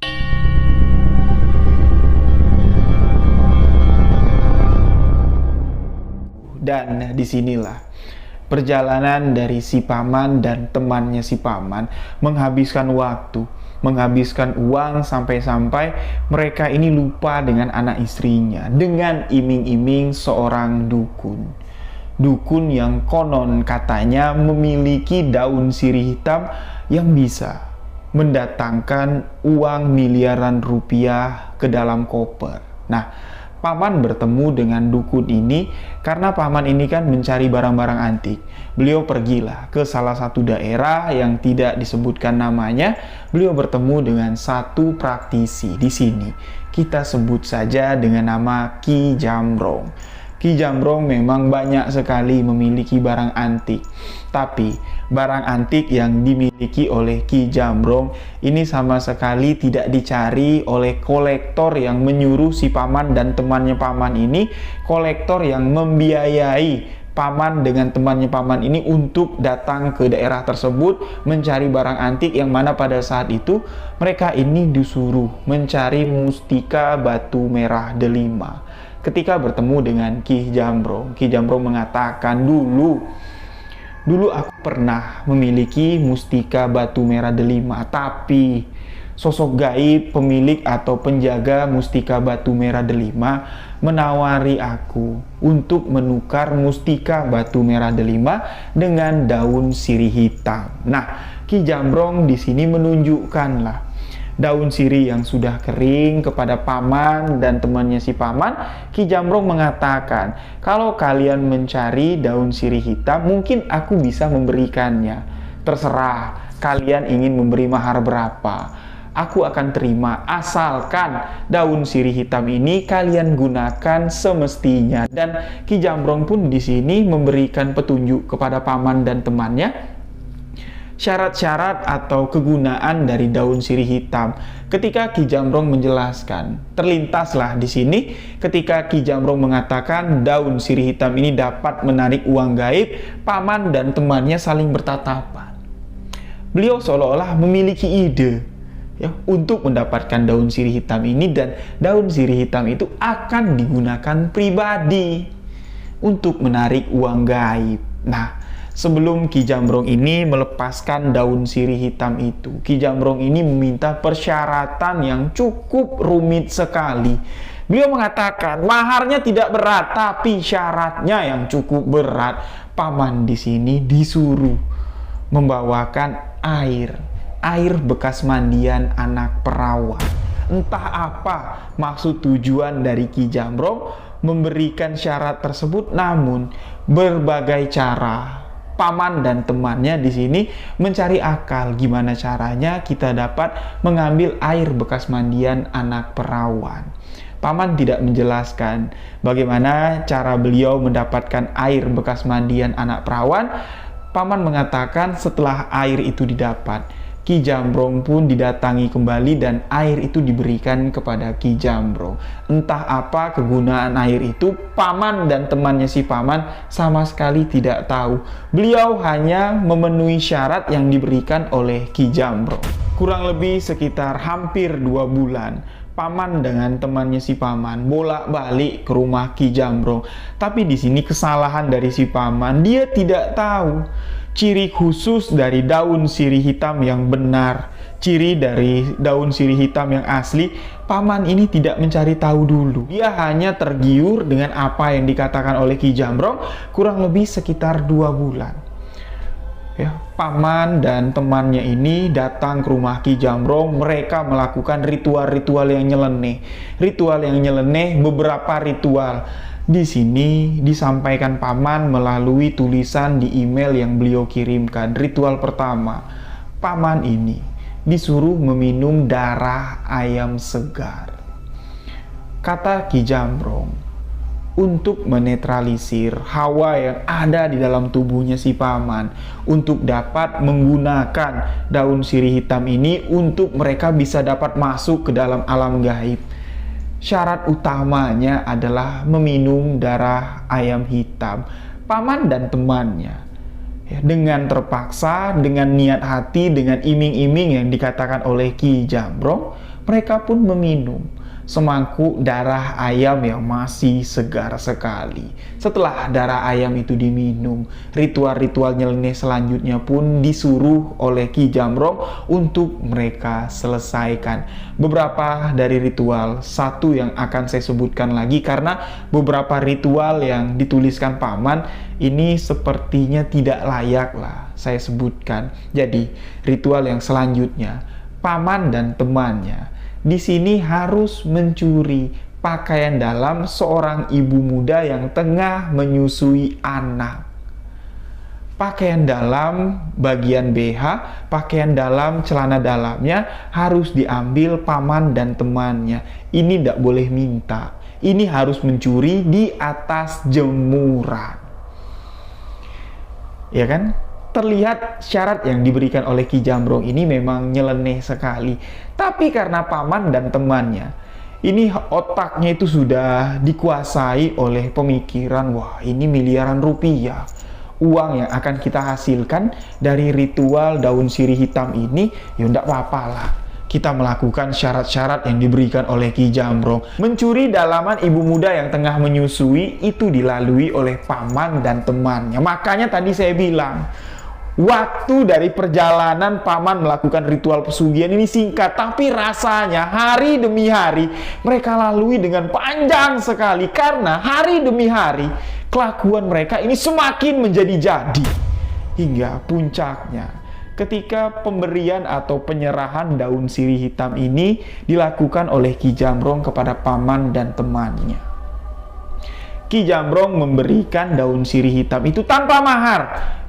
Dan disinilah perjalanan dari si Paman dan temannya si Paman menghabiskan waktu, menghabiskan uang, sampai-sampai mereka ini lupa dengan anak istrinya, dengan iming-iming seorang dukun. Dukun yang konon katanya memiliki daun sirih hitam yang bisa mendatangkan uang miliaran rupiah ke dalam koper. Nah, Paman bertemu dengan dukun ini karena paman ini kan mencari barang-barang antik. Beliau pergilah ke salah satu daerah yang tidak disebutkan namanya. Beliau bertemu dengan satu praktisi di sini. Kita sebut saja dengan nama Ki Jambrong. Ki Jambrong memang banyak sekali memiliki barang antik. Tapi barang antik yang dimiliki oleh Ki Jambrong ini sama sekali tidak dicari oleh kolektor yang menyuruh si paman dan temannya paman ini, kolektor yang membiayai paman dengan temannya paman ini untuk datang ke daerah tersebut mencari barang antik, yang mana pada saat itu mereka ini disuruh mencari mustika batu merah delima. Ketika bertemu dengan Ki Jambrong mengatakan, dulu aku pernah memiliki mustika batu merah delima, tapi sosok gaib pemilik atau penjaga mustika batu merah delima menawari aku untuk menukar mustika batu merah delima dengan daun sirih hitam. Nah, Ki Jambrong di sini menunjukkanlah daun sirih yang sudah kering kepada paman dan temannya si paman. Ki Jambrong mengatakan, kalau kalian mencari daun sirih hitam, mungkin aku bisa memberikannya. Terserah kalian ingin memberi mahar berapa, aku akan terima, asalkan daun sirih hitam ini kalian gunakan semestinya. Dan Ki Jambrong pun di sini memberikan petunjuk kepada paman dan temannya syarat-syarat atau kegunaan dari daun sirih hitam. Ketika Ki Jambrong menjelaskan, terlintaslah di sini ketika Ki Jambrong mengatakan daun sirih hitam ini dapat menarik uang gaib, paman dan temannya saling bertatapan. Beliau seolah-olah memiliki ide ya untuk mendapatkan daun sirih hitam ini, dan daun sirih hitam itu akan digunakan pribadi untuk menarik uang gaib. Nah, sebelum Ki Jambrong ini melepaskan daun sirih hitam itu, Ki Jambrong ini meminta persyaratan yang cukup rumit sekali. Beliau mengatakan maharnya tidak berat, tapi syaratnya yang cukup berat. Paman di sini disuruh membawakan air bekas mandian anak perawan. Entah apa maksud tujuan dari Ki Jambrong memberikan syarat tersebut, namun berbagai cara paman dan temannya di sini mencari akal gimana caranya kita dapat mengambil air bekas mandian anak perawan. Paman tidak menjelaskan bagaimana cara beliau mendapatkan air bekas mandian anak perawan. Paman mengatakan setelah air itu didapat, Ki Jambrong pun didatangi kembali dan air itu diberikan kepada Ki Jambrong. Entah apa kegunaan air itu, paman dan temannya si paman sama sekali tidak tahu. Beliau hanya memenuhi syarat yang diberikan oleh Ki Jambrong. Kurang lebih sekitar hampir 2 bulan, paman dengan temannya si paman bolak-balik ke rumah Ki Jambrong. Tapi di sini kesalahan dari si paman, dia tidak tahu ciri khusus dari daun sirih hitam yang benar, ciri dari daun sirih hitam yang asli. Paman ini tidak mencari tahu dulu. Dia hanya tergiur dengan apa yang dikatakan oleh Ki Jambrong kurang lebih sekitar 2 bulan. Ya, paman dan temannya ini datang ke rumah Ki Jambrong. Mereka melakukan ritual-ritual yang nyeleneh. Ritual yang nyeleneh, beberapa ritual. Di sini disampaikan paman melalui tulisan di email yang beliau kirimkan. Ritual pertama, paman ini disuruh meminum darah ayam segar. Kata Ki Jambrong, untuk menetralisir hawa yang ada di dalam tubuhnya si paman, untuk dapat menggunakan daun sirih hitam ini untuk mereka bisa dapat masuk ke dalam alam gaib. Syarat utamanya adalah meminum darah ayam hitam. Paman dan temannya ya, dengan terpaksa, dengan niat hati, dengan iming-iming yang dikatakan oleh Ki Jambrong, mereka pun meminum semangkuk darah ayam yang masih segar sekali. Setelah darah ayam itu diminum, ritual-ritual nyeleneh selanjutnya pun disuruh oleh Ki Jambrong untuk mereka selesaikan. Beberapa dari ritual, satu yang akan saya sebutkan lagi karena beberapa ritual yang dituliskan paman ini sepertinya tidak layak lah saya sebutkan. Jadi ritual yang selanjutnya, paman dan temannya di sini harus mencuri pakaian dalam seorang ibu muda yang tengah menyusui anak. Pakaian dalam bagian BH, pakaian dalam celana dalamnya harus diambil paman dan temannya. Ini tidak boleh minta. Ini harus mencuri di atas jemuran. Ya kan? Terlihat syarat yang diberikan oleh Ki Jambrong ini memang nyeleneh sekali. Tapi karena paman dan temannya, ini otaknya itu sudah dikuasai oleh pemikiran, wah ini miliaran rupiah. Uang yang akan kita hasilkan dari ritual daun sirih hitam ini, ya enggak apa-apa lah. Kita melakukan syarat-syarat yang diberikan oleh Ki Jambrong. Mencuri dalaman ibu muda yang tengah menyusui itu dilalui oleh paman dan temannya. Makanya tadi saya bilang, waktu dari perjalanan paman melakukan ritual pesugihan ini singkat, tapi rasanya hari demi hari mereka lalui dengan panjang sekali. Karena hari demi hari kelakuan mereka ini semakin menjadi-jadi. Hingga puncaknya ketika pemberian atau penyerahan daun sirih hitam ini dilakukan oleh Ki Jambrong kepada paman dan temannya. Ki Jambrong memberikan daun sirih hitam itu tanpa mahar,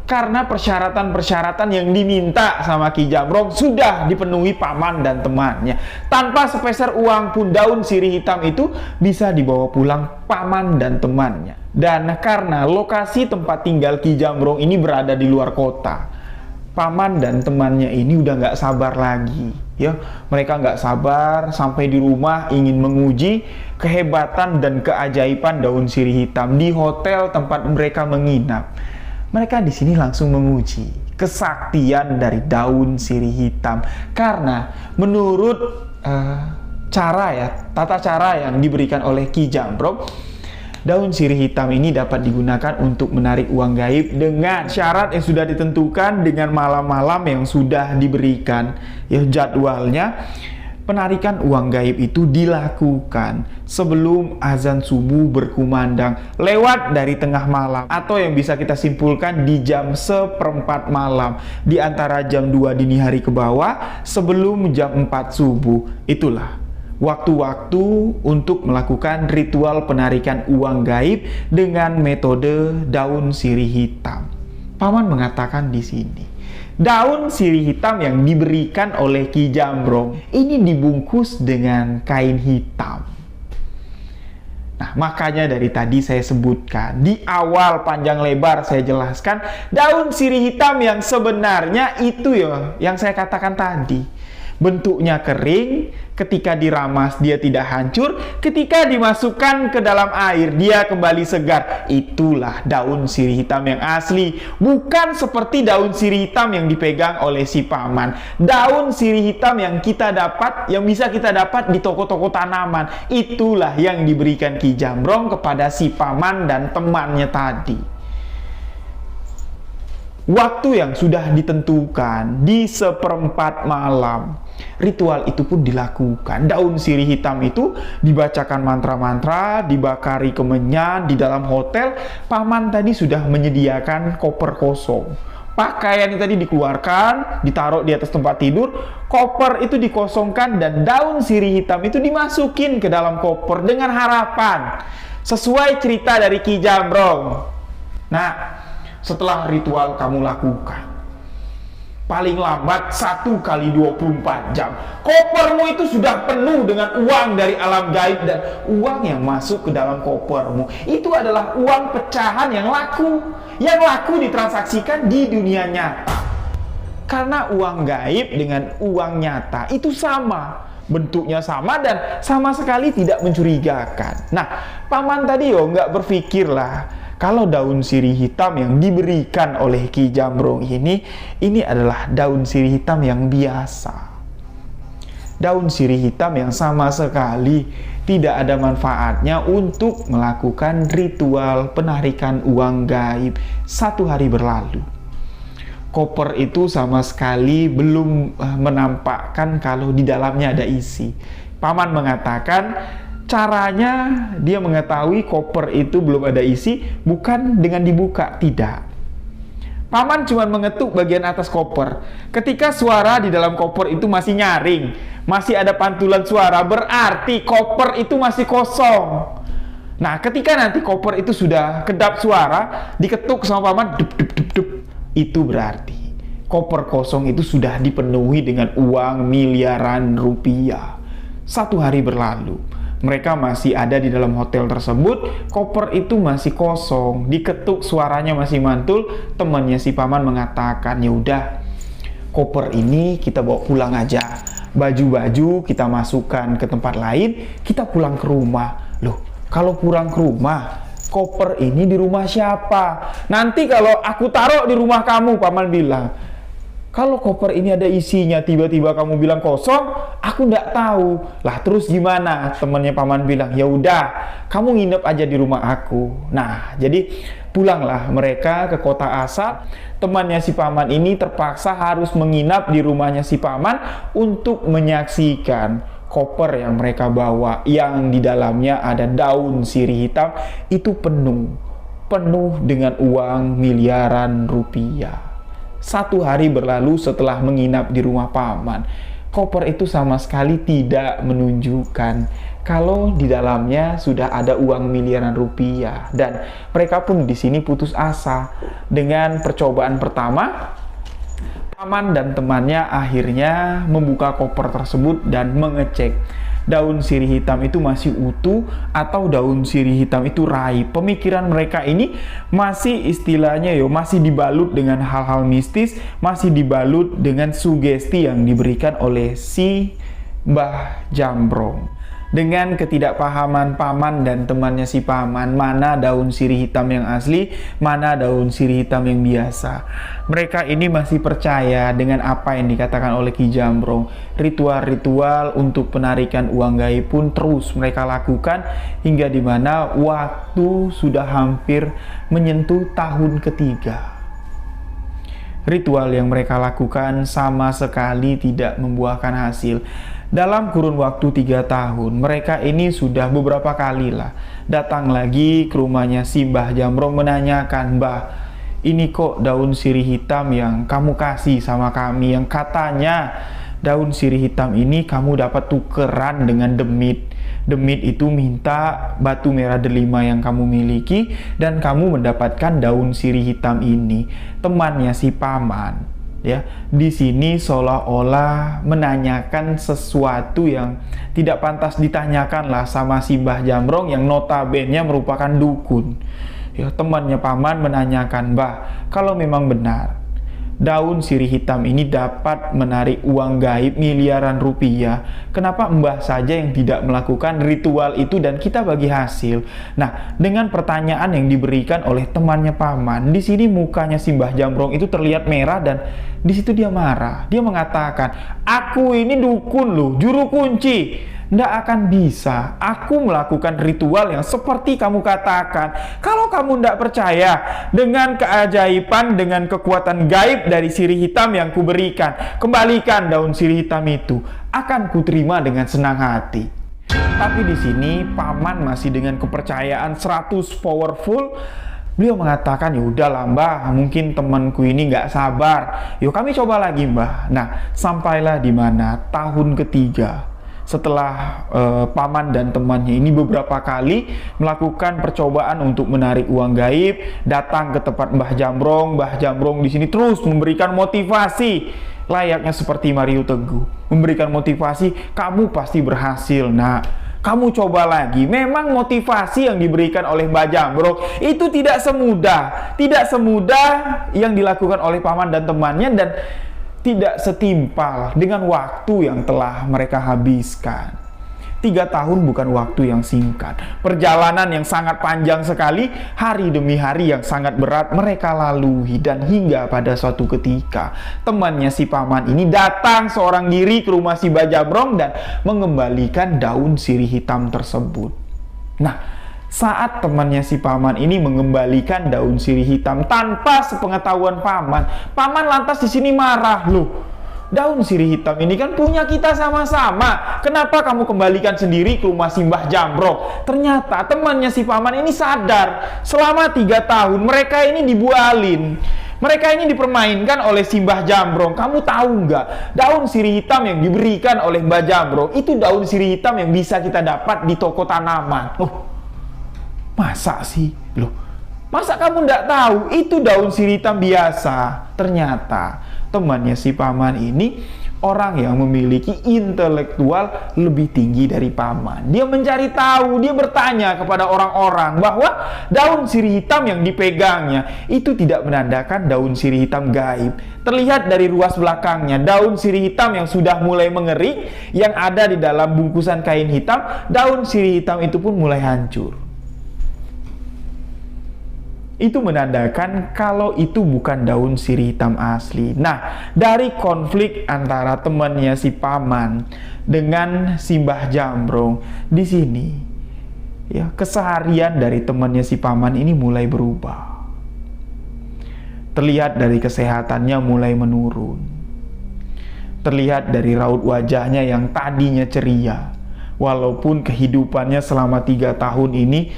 karena persyaratan-persyaratan yang diminta sama Ki Jambrong sudah dipenuhi paman dan temannya. Tanpa sepeser uang pun daun sirih hitam itu bisa dibawa pulang paman dan temannya. Dan karena lokasi tempat tinggal Ki Jambrong ini berada di luar kota, paman dan temannya ini udah nggak sabar lagi. Ya, mereka nggak sabar sampai di rumah ingin menguji kehebatan dan keajaiban daun sirih hitam di hotel tempat mereka menginap. Mereka di sini langsung menguji kesaktian dari daun sirih hitam, karena menurut tata cara yang diberikan oleh Ki Jambrong, daun sirih hitam ini dapat digunakan untuk menarik uang gaib dengan syarat yang sudah ditentukan, dengan malam-malam yang sudah diberikan. Ya, jadwalnya penarikan uang gaib itu dilakukan sebelum azan subuh berkumandang lewat dari tengah malam, atau yang bisa kita simpulkan di jam 1/4 malam, di antara jam 2 dini hari ke bawah sebelum jam 4 subuh. Itulah waktu-waktu untuk melakukan ritual penarikan uang gaib dengan metode daun sirih hitam. Paman mengatakan di sini, daun sirih hitam yang diberikan oleh Ki Jambrong ini dibungkus dengan kain hitam. Nah, makanya dari tadi saya sebutkan, di awal panjang lebar saya jelaskan, daun sirih hitam yang sebenarnya itu ya, yang saya katakan tadi. Bentuknya kering, ketika diramas dia tidak hancur, ketika dimasukkan ke dalam air dia kembali segar. Itulah daun sirih hitam yang asli, bukan seperti daun sirih hitam yang dipegang oleh si paman. Daun sirih hitam yang kita dapat, yang bisa kita dapat di toko-toko tanaman, itulah yang diberikan Ki Jambrong kepada si paman dan temannya tadi. Waktu yang sudah ditentukan di 1/4 malam, ritual itu pun dilakukan. Daun sirih hitam itu dibacakan mantra-mantra, dibakari kemenyan di dalam hotel. Paman tadi sudah menyediakan koper kosong. Pakaian yang tadi dikeluarkan, ditaruh di atas tempat tidur, koper itu dikosongkan dan daun sirih hitam itu dimasukin ke dalam koper dengan harapan sesuai cerita dari Ki Jambrong. Nah, setelah ritual kamu lakukan, paling lambat 1 kali 24 jam, kopermu itu sudah penuh dengan uang dari alam gaib. Dan uang yang masuk ke dalam kopermu itu adalah uang pecahan yang laku ditransaksikan di dunia nyata. Karena uang gaib dengan uang nyata itu sama, bentuknya sama dan sama sekali tidak mencurigakan. Nah, paman tadi nggak berpikir lah, kalau daun sirih hitam yang diberikan oleh Ki Jambrong ini adalah daun sirih hitam yang biasa. Daun sirih hitam yang sama sekali tidak ada manfaatnya untuk melakukan ritual penarikan uang gaib 1 hari berlalu. Koper itu sama sekali belum menampakkan kalau di dalamnya ada isi. Paman mengatakan, caranya dia mengetahui koper itu belum ada isi bukan dengan dibuka, tidak. Paman cuma mengetuk bagian atas koper. Ketika suara di dalam koper itu masih nyaring, masih ada pantulan suara, berarti koper itu masih kosong. Nah, ketika nanti koper itu sudah kedap suara, diketuk sama paman, dup, dup, dup, dup, itu berarti koper kosong itu sudah dipenuhi dengan uang miliaran rupiah. 1 hari berlalu, mereka masih ada di dalam hotel tersebut, koper itu masih kosong, diketuk suaranya masih mantul. Temannya si paman mengatakan, ya udah, koper ini kita bawa pulang aja. Baju-baju kita masukkan ke tempat lain, kita pulang ke rumah. Loh, kalau pulang ke rumah, koper ini di rumah siapa? Nanti kalau aku taruh di rumah kamu, paman bilang. Kalau koper ini ada isinya, tiba-tiba kamu bilang kosong, aku nggak tahu. Lah terus gimana? Temannya paman bilang, ya udah, kamu nginep aja di rumah aku. Nah, jadi pulanglah mereka ke kota asal. Temannya si paman ini terpaksa harus menginap di rumahnya si paman untuk menyaksikan koper yang mereka bawa, yang di dalamnya ada daun sirih hitam, itu penuh dengan uang miliaran rupiah. 1 hari berlalu setelah menginap di rumah paman. Koper itu sama sekali tidak menunjukkan kalau di dalamnya sudah ada uang miliaran rupiah, dan mereka pun di sini putus asa. Dengan percobaan pertama, paman dan temannya akhirnya membuka koper tersebut dan mengecek daun sirih hitam itu masih utuh atau daun sirih hitam itu raib. Pemikiran mereka ini masih istilahnya masih dibalut dengan hal-hal mistis, masih dibalut dengan sugesti yang diberikan oleh si Mbah Jambrong. Dengan ketidakpahaman paman dan temannya si paman, mana daun sirih hitam yang asli, mana daun sirih hitam yang biasa. Mereka ini masih percaya dengan apa yang dikatakan oleh Ki Jambrong. Ritual-ritual untuk penarikan uang gaib pun terus mereka lakukan hingga dimana waktu sudah hampir menyentuh tahun ketiga. Ritual yang mereka lakukan sama sekali tidak membuahkan hasil. Dalam kurun waktu 3 tahun, mereka ini sudah beberapa kali datang lagi ke rumahnya si Mbah Jambrong menanyakan, Mbah, ini kok daun sirih hitam yang kamu kasih sama kami, yang katanya daun sirih hitam ini kamu dapat tukeran dengan demit. Demit itu minta batu merah delima yang kamu miliki dan kamu mendapatkan daun sirih hitam ini. Temannya si paman di sini seolah-olah menanyakan sesuatu yang tidak pantas ditanyakan sama si Mbah Jambrong yang notabene merupakan dukun. Temannya paman menanyakan, Mbah, kalau memang benar daun sirih hitam ini dapat menarik uang gaib miliaran rupiah, kenapa Mbah saja yang tidak melakukan ritual itu dan kita bagi hasil? Nah, dengan pertanyaan yang diberikan oleh temannya paman, di sini mukanya si Mbah Jambrong itu terlihat merah dan di situ dia marah. Dia mengatakan, aku ini dukun loh, juru kunci. Nggak akan bisa aku melakukan ritual yang seperti kamu katakan. Kalau kamu nggak percaya dengan keajaiban, dengan kekuatan gaib dari sirih hitam yang kuberikan, kembalikan daun sirih hitam itu, akan kuterima dengan senang hati. Tapi di sini paman masih dengan kepercayaan 100 powerful. Beliau mengatakan, ya udahlah Mbah, mungkin temanku ini nggak sabar. Yuk kami coba lagi Mbah. Nah, sampailah di mana tahun ketiga. Setelah paman dan temannya ini beberapa kali melakukan percobaan untuk menarik uang gaib, datang ke tempat Mbah Jambrong. Mbah Jambrong di sini terus memberikan motivasi layaknya seperti Mario Teguh, memberikan motivasi, kamu pasti berhasil. Nah, kamu coba lagi. Memang motivasi yang diberikan oleh Mbah Jambrong itu tidak semudah yang dilakukan oleh paman dan temannya dan tidak setimpal dengan waktu yang telah mereka habiskan. 3 tahun bukan waktu yang singkat. Perjalanan yang sangat panjang sekali, hari demi hari yang sangat berat mereka lalui. Dan hingga pada suatu ketika, temannya si paman ini datang seorang diri ke rumah si Mbah Jambrong dan mengembalikan daun sirih hitam tersebut. Nah, saat temannya si paman ini mengembalikan daun sirih hitam tanpa sepengetahuan paman, paman lantas di sini marah, loh, daun sirih hitam ini kan punya kita sama-sama. Kenapa kamu kembalikan sendiri ke rumah si Mbah Jambrong? Ternyata temannya si paman ini sadar selama 3 tahun mereka ini dibualin. Mereka ini dipermainkan oleh si Mbah Jambrong. Kamu tahu nggak? Daun sirih hitam yang diberikan oleh Mbah Jambrong itu daun sirih hitam yang bisa kita dapat di toko tanaman. Oh, masa sih? Loh, masa kamu nggak tahu itu daun sirih hitam biasa? Ternyata temannya si paman ini orang yang memiliki intelektual lebih tinggi dari paman. Dia mencari tahu, dia bertanya kepada orang-orang bahwa daun sirih hitam yang dipegangnya itu tidak menandakan daun sirih hitam gaib. Terlihat dari ruas belakangnya, daun sirih hitam yang sudah mulai mengering, yang ada di dalam bungkusan kain hitam, daun sirih hitam itu pun mulai hancur. Itu menandakan kalau itu bukan daun sirih hitam asli. Nah, dari konflik antara temannya si paman dengan si Mbah Jambrong, di sini ya keseharian dari temannya si paman ini mulai berubah. Terlihat dari kesehatannya mulai menurun. Terlihat dari raut wajahnya yang tadinya ceria. Walaupun kehidupannya selama 3 tahun ini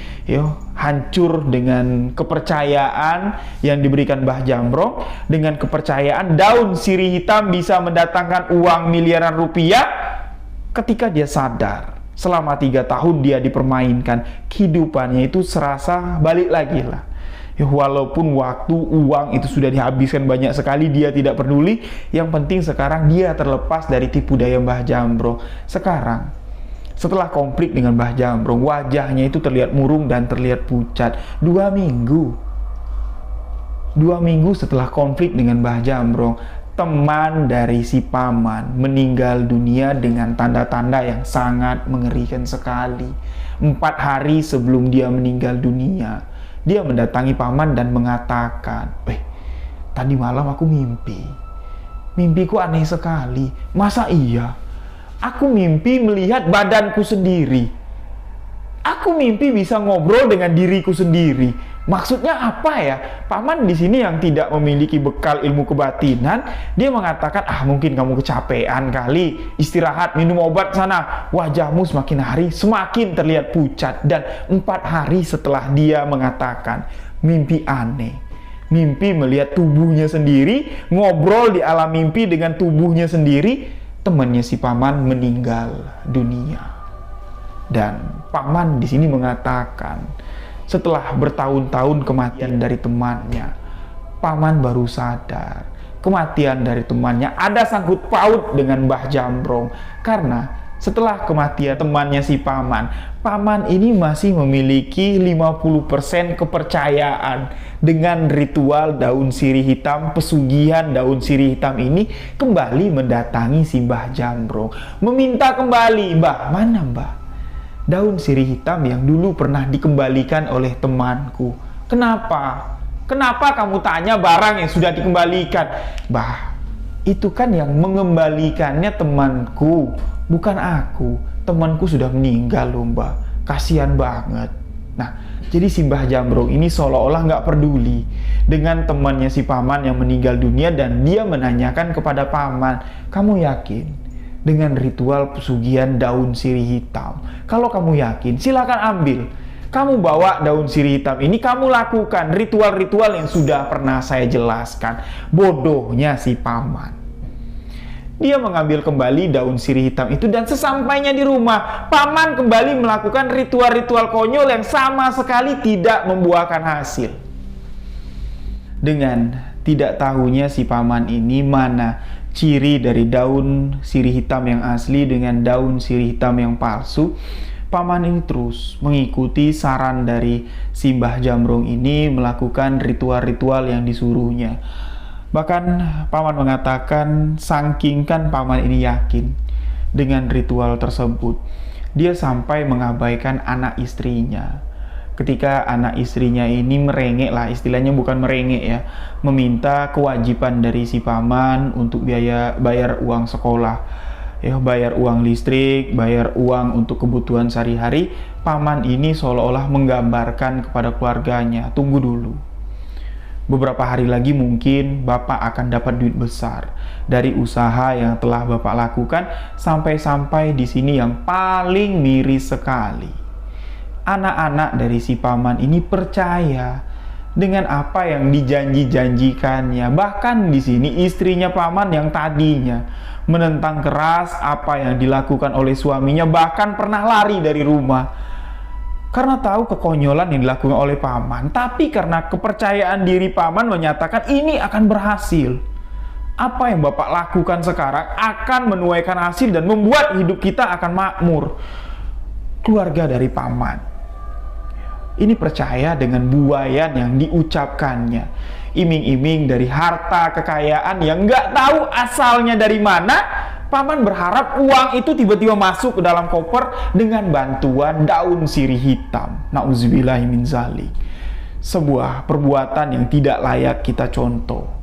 hancur dengan kepercayaan yang diberikan Mbah Jambrong, dengan kepercayaan daun sirih hitam bisa mendatangkan uang miliaran rupiah. Ketika dia sadar selama 3 tahun dia dipermainkan, kehidupannya itu serasa balik lagi lah. Walaupun waktu, uang itu sudah dihabiskan banyak sekali, dia tidak peduli. Yang penting sekarang dia terlepas dari tipu daya Mbah Jambrong. Sekarang setelah konflik dengan Mbah Jambrong, wajahnya itu terlihat murung dan terlihat pucat. 2 minggu setelah konflik dengan Mbah Jambrong, teman dari si paman meninggal dunia dengan tanda-tanda yang sangat mengerikan sekali. 4 hari sebelum dia meninggal dunia, dia mendatangi paman dan mengatakan, tadi malam aku mimpiku aneh sekali. Masa iya? Aku mimpi melihat badanku sendiri. Aku mimpi bisa ngobrol dengan diriku sendiri. Maksudnya apa ya? Paman di sini yang tidak memiliki bekal ilmu kebatinan, dia mengatakan, mungkin kamu kecapean kali. Istirahat, minum obat sana. Wajahmu semakin hari semakin terlihat pucat. Dan 4 hari setelah dia mengatakan mimpi aneh, mimpi melihat tubuhnya sendiri, ngobrol di alam mimpi dengan tubuhnya sendiri, temannya si paman meninggal dunia. Dan paman di sini mengatakan, setelah bertahun-tahun kematian dari temannya, paman baru sadar kematian dari temannya ada sangkut paut dengan Mbah Jambrong. Karena setelah kematian temannya si paman, paman ini masih memiliki 50% kepercayaan dengan ritual daun sirih hitam. Pesugihan daun sirih hitam ini kembali mendatangi si Mbah Jambrong, meminta kembali, mana Mbah daun sirih hitam yang dulu pernah dikembalikan oleh temanku? Kenapa kamu tanya barang yang sudah dikembalikan? Mbah, itu kan yang mengembalikannya temanku, bukan aku. Temanku sudah meninggal loh Mbah, kasihan banget. Nah, jadi si Mbah Jambrong ini seolah-olah nggak peduli dengan temannya si paman yang meninggal dunia, dan dia menanyakan kepada paman, kamu yakin dengan ritual pesugihan daun sirih hitam? Kalau kamu yakin, silakan ambil. Kamu bawa daun sirih hitam ini, kamu lakukan ritual-ritual yang sudah pernah saya jelaskan. Bodohnya si paman. Dia mengambil kembali daun sirih hitam itu, dan sesampainya di rumah, paman kembali melakukan ritual-ritual konyol yang sama sekali tidak membuahkan hasil. Dengan tidak tahunya si paman ini mana ciri dari daun sirih hitam yang asli dengan daun sirih hitam yang palsu, paman ini terus mengikuti saran dari si Mbah Jambrong ini melakukan ritual-ritual yang disuruhnya. Bahkan paman mengatakan, saking kan paman ini yakin dengan ritual tersebut, dia sampai mengabaikan anak istrinya. Ketika anak istrinya ini merengek lah, istilahnya bukan merengek ya, meminta kewajiban dari si paman untuk bayar uang sekolah, bayar uang listrik, bayar uang untuk kebutuhan sehari-hari. Paman ini seolah-olah menggambarkan kepada keluarganya, tunggu dulu, beberapa hari lagi mungkin Bapak akan dapat duit besar dari usaha yang telah Bapak lakukan. Sampai-sampai di sini yang paling miris sekali, anak-anak dari si paman ini percaya dengan apa yang dijanji-janjikannya. Bahkan di sini istrinya paman yang tadinya menentang keras apa yang dilakukan oleh suaminya, bahkan pernah lari dari rumah karena tahu kekonyolan yang dilakukan oleh paman. Tapi karena kepercayaan diri paman menyatakan ini akan berhasil. Apa yang Bapak lakukan sekarang akan menuaikan hasil dan membuat hidup kita akan makmur. Keluarga dari paman ini percaya dengan buayan yang diucapkannya. Iming-iming dari harta kekayaan yang nggak tahu asalnya dari mana. Paman berharap uang itu tiba-tiba masuk ke dalam koper dengan bantuan daun sirih hitam. Nauzubillahi min zalik. Sebuah perbuatan yang tidak layak kita contoh.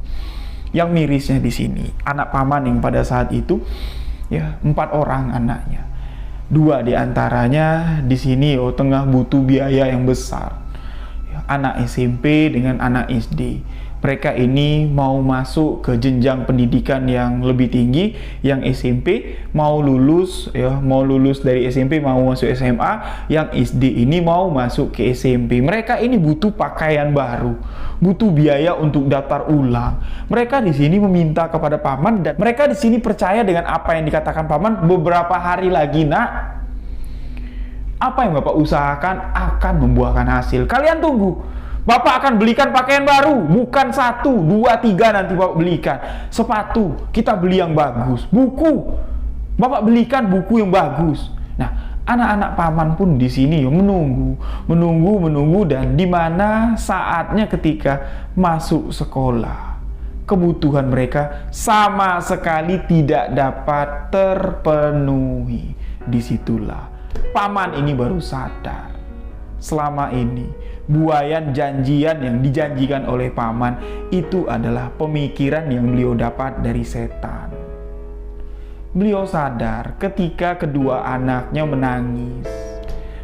Yang mirisnya di sini, anak paman yang pada saat itu ya 4 orang anaknya. 2 diantaranya di sini tengah butuh biaya yang besar. Anak SMP dengan anak SD. Mereka ini mau masuk ke jenjang pendidikan yang lebih tinggi. Yang SMP mau lulus dari SMP mau masuk SMA. Yang SD ini mau masuk ke SMP. Mereka ini butuh pakaian baru, butuh biaya untuk daftar ulang. Mereka di sini meminta kepada paman dan mereka di sini percaya dengan apa yang dikatakan paman. Beberapa hari lagi, Nak, apa yang Bapak usahakan akan membuahkan hasil. Kalian tunggu. Bapak akan belikan pakaian baru, bukan 1, 2, 3 nanti Bapak belikan. Sepatu, kita beli yang bagus. Buku, Bapak belikan buku yang bagus. Nah, anak-anak paman pun di sini menunggu dan di mana saatnya ketika masuk sekolah, kebutuhan mereka sama sekali tidak dapat terpenuhi. Disitulah paman ini baru sadar. Selama ini buayan janjian yang dijanjikan oleh paman itu adalah pemikiran yang beliau dapat dari setan. Beliau sadar ketika kedua anaknya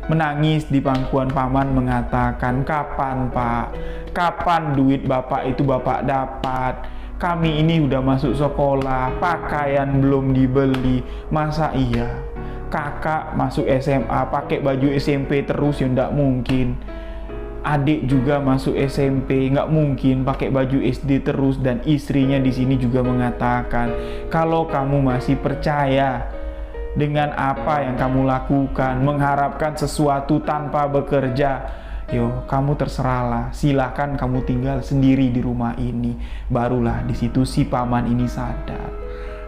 menangis di pangkuan paman mengatakan, "Kapan, Pak? Kapan duit Bapak itu Bapak dapat? Kami ini udah masuk sekolah, pakaian belum dibeli. Masa iya kakak masuk SMA pakai baju SMP terus? Ya ndak mungkin. Adik juga masuk SMP, nggak mungkin pakai baju SD terus." Dan istrinya di sini juga mengatakan, "Kalau kamu masih percaya dengan apa yang kamu lakukan, mengharapkan sesuatu tanpa bekerja, kamu terserahlah. Silahkan kamu tinggal sendiri di rumah ini." Barulah di situ si paman ini sadar.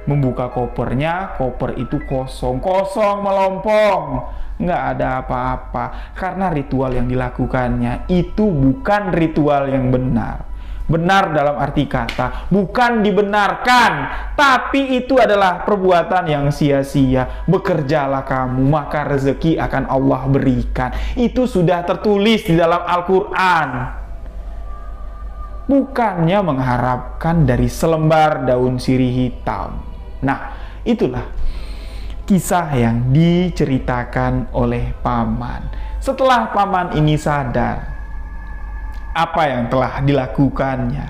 Membuka kopernya, koper itu kosong melompong. Nggak ada apa-apa, karena ritual yang dilakukannya itu bukan ritual yang benar. Benar dalam arti kata, bukan dibenarkan, tapi itu adalah perbuatan yang sia-sia. Bekerjalah kamu, maka rezeki akan Allah berikan. Itu sudah tertulis di dalam Al-Quran. Bukannya mengharapkan dari selembar daun sirih hitam. Nah, itulah kisah yang diceritakan oleh paman. Setelah paman ini sadar apa yang telah dilakukannya,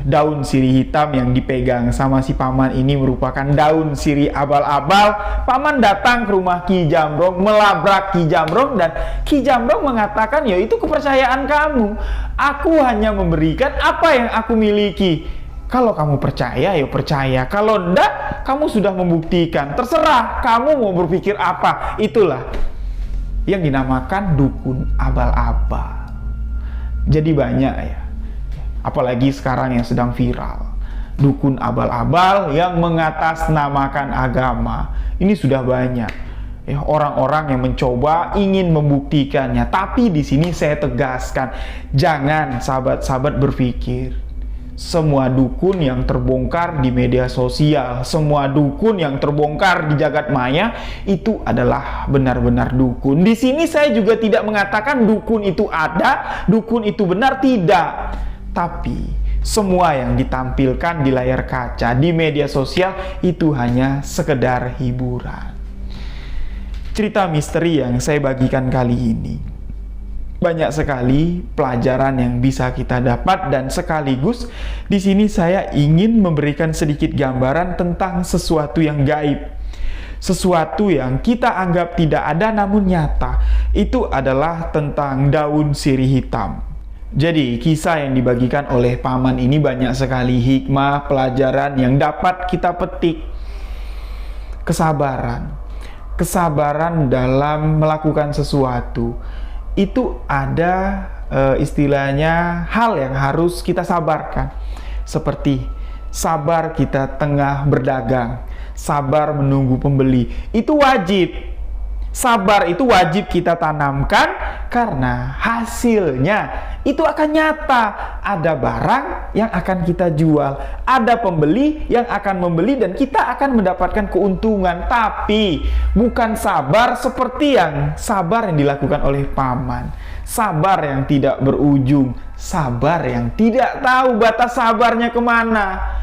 daun sirih hitam yang dipegang sama si paman ini merupakan daun sirih abal-abal. Paman datang ke rumah Ki Jamrong, melabrak Ki Jamrong, dan Ki Jamrong mengatakan, "Ya itu kepercayaan kamu. Aku hanya memberikan apa yang aku miliki. Kalau kamu percaya, ya percaya. Kalau enggak, kamu sudah membuktikan. Terserah kamu mau berpikir apa." Itulah yang dinamakan dukun abal-abal. Jadi banyak ya, apalagi sekarang yang sedang viral, dukun abal-abal yang mengatasnamakan agama. Ini sudah banyak ya, orang-orang yang mencoba ingin membuktikannya. Tapi di sini saya tegaskan, jangan sahabat-sahabat berpikir semua dukun yang terbongkar di media sosial, semua dukun yang terbongkar di jagat maya itu adalah benar-benar dukun. Di sini saya juga tidak mengatakan dukun itu ada, dukun itu benar, tidak. Tapi semua yang ditampilkan di layar kaca, di media sosial itu hanya sekedar hiburan. Cerita misteri yang saya bagikan kali ini, banyak sekali pelajaran yang bisa kita dapat, dan sekaligus di sini saya ingin memberikan sedikit gambaran tentang sesuatu yang gaib, sesuatu yang kita anggap tidak ada namun nyata. Itu adalah tentang daun sirih hitam. Jadi, kisah yang dibagikan oleh paman ini banyak sekali hikmah, pelajaran yang dapat kita petik. Kesabaran. Kesabaran dalam melakukan sesuatu. Itu ada istilahnya hal yang harus kita sabarkan. Seperti sabar kita tengah berdagang, sabar menunggu pembeli. Itu wajib. Sabar itu wajib kita tanamkan karena hasilnya itu akan nyata. Ada barang yang akan kita jual, ada pembeli yang akan membeli dan kita akan mendapatkan keuntungan. Tapi bukan sabar seperti yang dilakukan oleh paman. Sabar yang tidak berujung, sabar yang tidak tahu batas sabarnya kemana.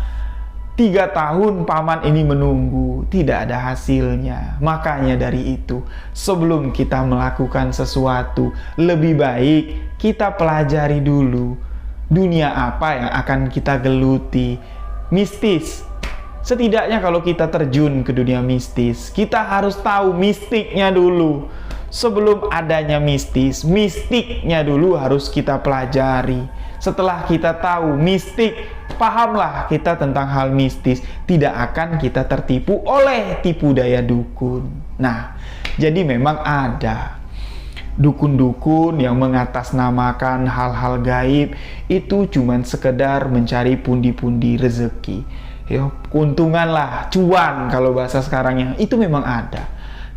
3 tahun paman ini menunggu, tidak ada hasilnya. Makanya dari itu, sebelum kita melakukan sesuatu, lebih baik kita pelajari dulu dunia apa yang akan kita geluti. Mistis. Setidaknya kalau kita terjun ke dunia mistis, kita harus tahu mistiknya dulu. Sebelum adanya mistis, mistiknya dulu harus kita pelajari. Setelah kita tahu mistik, pahamlah kita tentang hal mistis. Tidak akan kita tertipu oleh tipu daya dukun. Nah, jadi memang ada dukun-dukun yang mengatasnamakan hal-hal gaib. Itu cuman sekedar mencari pundi-pundi rezeki. Ya, keuntungan lah, cuan kalau bahasa sekarangnya. Itu memang ada.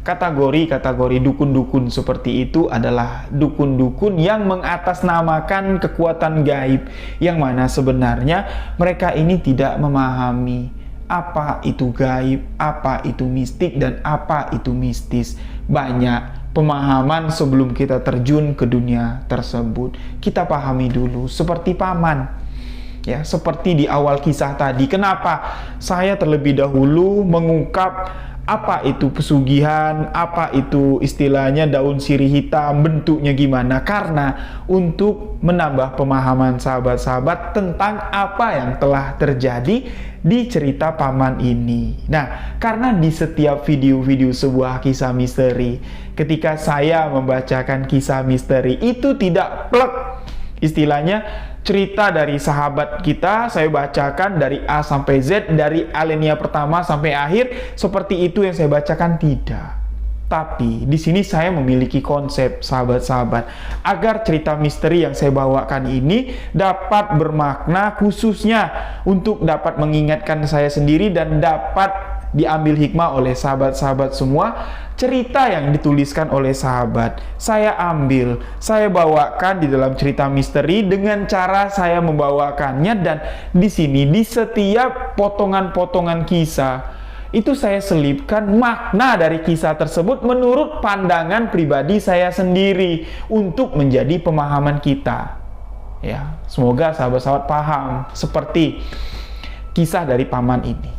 Kategori dukun-dukun seperti itu adalah dukun-dukun yang mengatasnamakan kekuatan gaib, yang mana sebenarnya mereka ini tidak memahami apa itu gaib, apa itu mistik, dan apa itu mistis. Banyak pemahaman sebelum kita terjun ke dunia tersebut. Kita pahami dulu seperti paman. Ya, seperti di awal kisah tadi. Kenapa saya terlebih dahulu mengungkap apa itu pesugihan, apa itu istilahnya daun sirih hitam, bentuknya gimana? Karena untuk menambah pemahaman sahabat-sahabat tentang apa yang telah terjadi di cerita paman ini. Nah, karena di setiap video-video sebuah kisah misteri, ketika saya membacakan kisah misteri, itu tidak plek. Istilahnya, cerita dari sahabat kita saya bacakan dari A sampai Z, dari alinea pertama sampai akhir, seperti itu yang saya bacakan, tidak. Tapi di sini saya memiliki konsep, sahabat-sahabat, agar cerita misteri yang saya bawakan ini dapat bermakna, khususnya untuk dapat mengingatkan saya sendiri dan dapat diambil hikmah oleh sahabat-sahabat semua. Cerita yang dituliskan oleh sahabat, saya ambil, saya bawakan di dalam cerita misteri dengan cara saya membawakannya. Dan di sini, di setiap potongan-potongan kisah, itu saya selipkan makna dari kisah tersebut menurut pandangan pribadi saya sendiri untuk menjadi pemahaman kita. Ya, semoga sahabat-sahabat paham. Seperti kisah dari paman ini.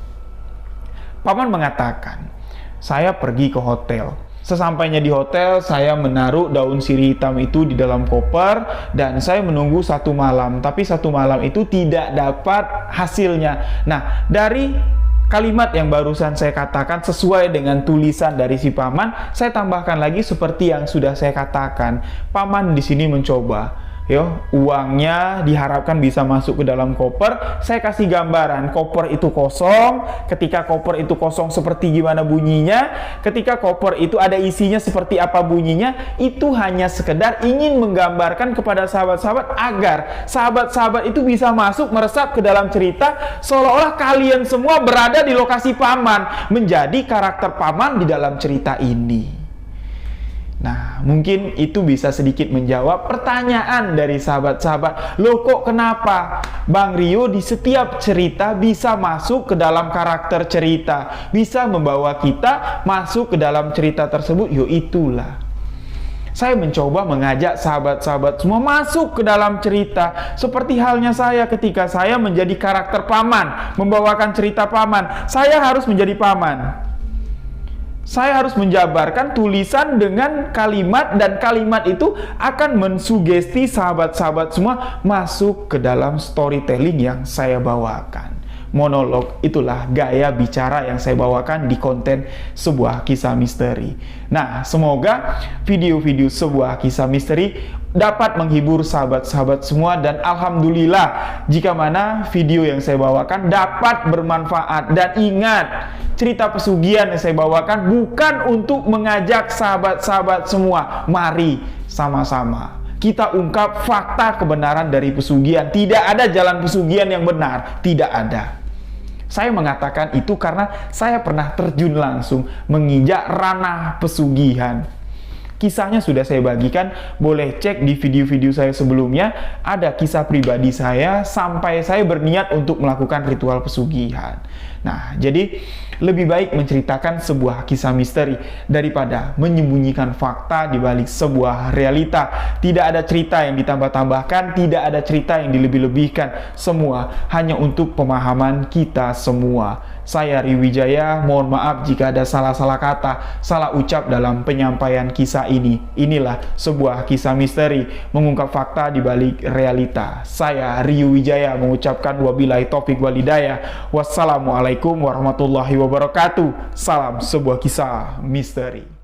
Paman mengatakan, saya pergi ke hotel. Sesampainya di hotel, saya menaruh daun sirih hitam itu di dalam koper dan saya menunggu 1 malam. Tapi 1 malam itu tidak dapat hasilnya. Nah, dari kalimat yang barusan saya katakan sesuai dengan tulisan dari si paman, saya tambahkan lagi seperti yang sudah saya katakan. Paman di sini mencoba. Uangnya diharapkan bisa masuk ke dalam koper. Saya kasih gambaran, koper itu kosong. Ketika koper itu kosong seperti gimana bunyinya, ketika koper itu ada isinya seperti apa bunyinya. Itu hanya sekedar ingin menggambarkan kepada sahabat-sahabat agar sahabat-sahabat itu bisa masuk meresap ke dalam cerita, seolah-olah kalian semua berada di lokasi paman, menjadi karakter paman di dalam cerita ini. Nah, mungkin itu bisa sedikit menjawab pertanyaan dari sahabat-sahabat. Loh, kok kenapa Bang Rio di setiap cerita bisa masuk ke dalam karakter cerita, bisa membawa kita masuk ke dalam cerita tersebut? Yo, itulah. Saya mencoba mengajak sahabat-sahabat semua masuk ke dalam cerita. Seperti halnya saya ketika saya menjadi karakter paman, membawakan cerita paman. Saya harus menjadi paman. Saya harus menjabarkan tulisan dengan kalimat, dan kalimat itu akan mensugesti sahabat-sahabat semua masuk ke dalam storytelling yang saya bawakan. Monolog, itulah gaya bicara yang saya bawakan di konten sebuah kisah misteri. Nah, semoga video-video sebuah kisah misteri dapat menghibur sahabat-sahabat semua, dan alhamdulillah jika mana video yang saya bawakan dapat bermanfaat. Dan ingat, cerita pesugihan yang saya bawakan bukan untuk mengajak sahabat-sahabat semua, mari sama-sama kita ungkap fakta kebenaran dari pesugihan. Tidak ada jalan pesugihan yang benar, tidak ada. Saya mengatakan itu karena saya pernah terjun langsung menginjak ranah pesugihan. Kisahnya sudah saya bagikan, boleh cek di video-video saya sebelumnya. Ada kisah pribadi saya sampai saya berniat untuk melakukan ritual pesugihan. Nah, jadi lebih baik menceritakan sebuah kisah misteri daripada menyembunyikan fakta di balik sebuah realita. Tidak ada cerita yang ditambah-tambahkan, tidak ada cerita yang dilebih-lebihkan. Semua hanya untuk pemahaman kita semua. Saya Rio Wijaya, mohon maaf jika ada salah-salah kata, salah ucap dalam penyampaian kisah ini. Inilah sebuah kisah misteri mengungkap fakta di balik realita. Saya Rio Wijaya mengucapkan wabillahi taufik wal hidayah. Wassalamualaikum warahmatullahi wabarakatuh. Salam sebuah kisah misteri.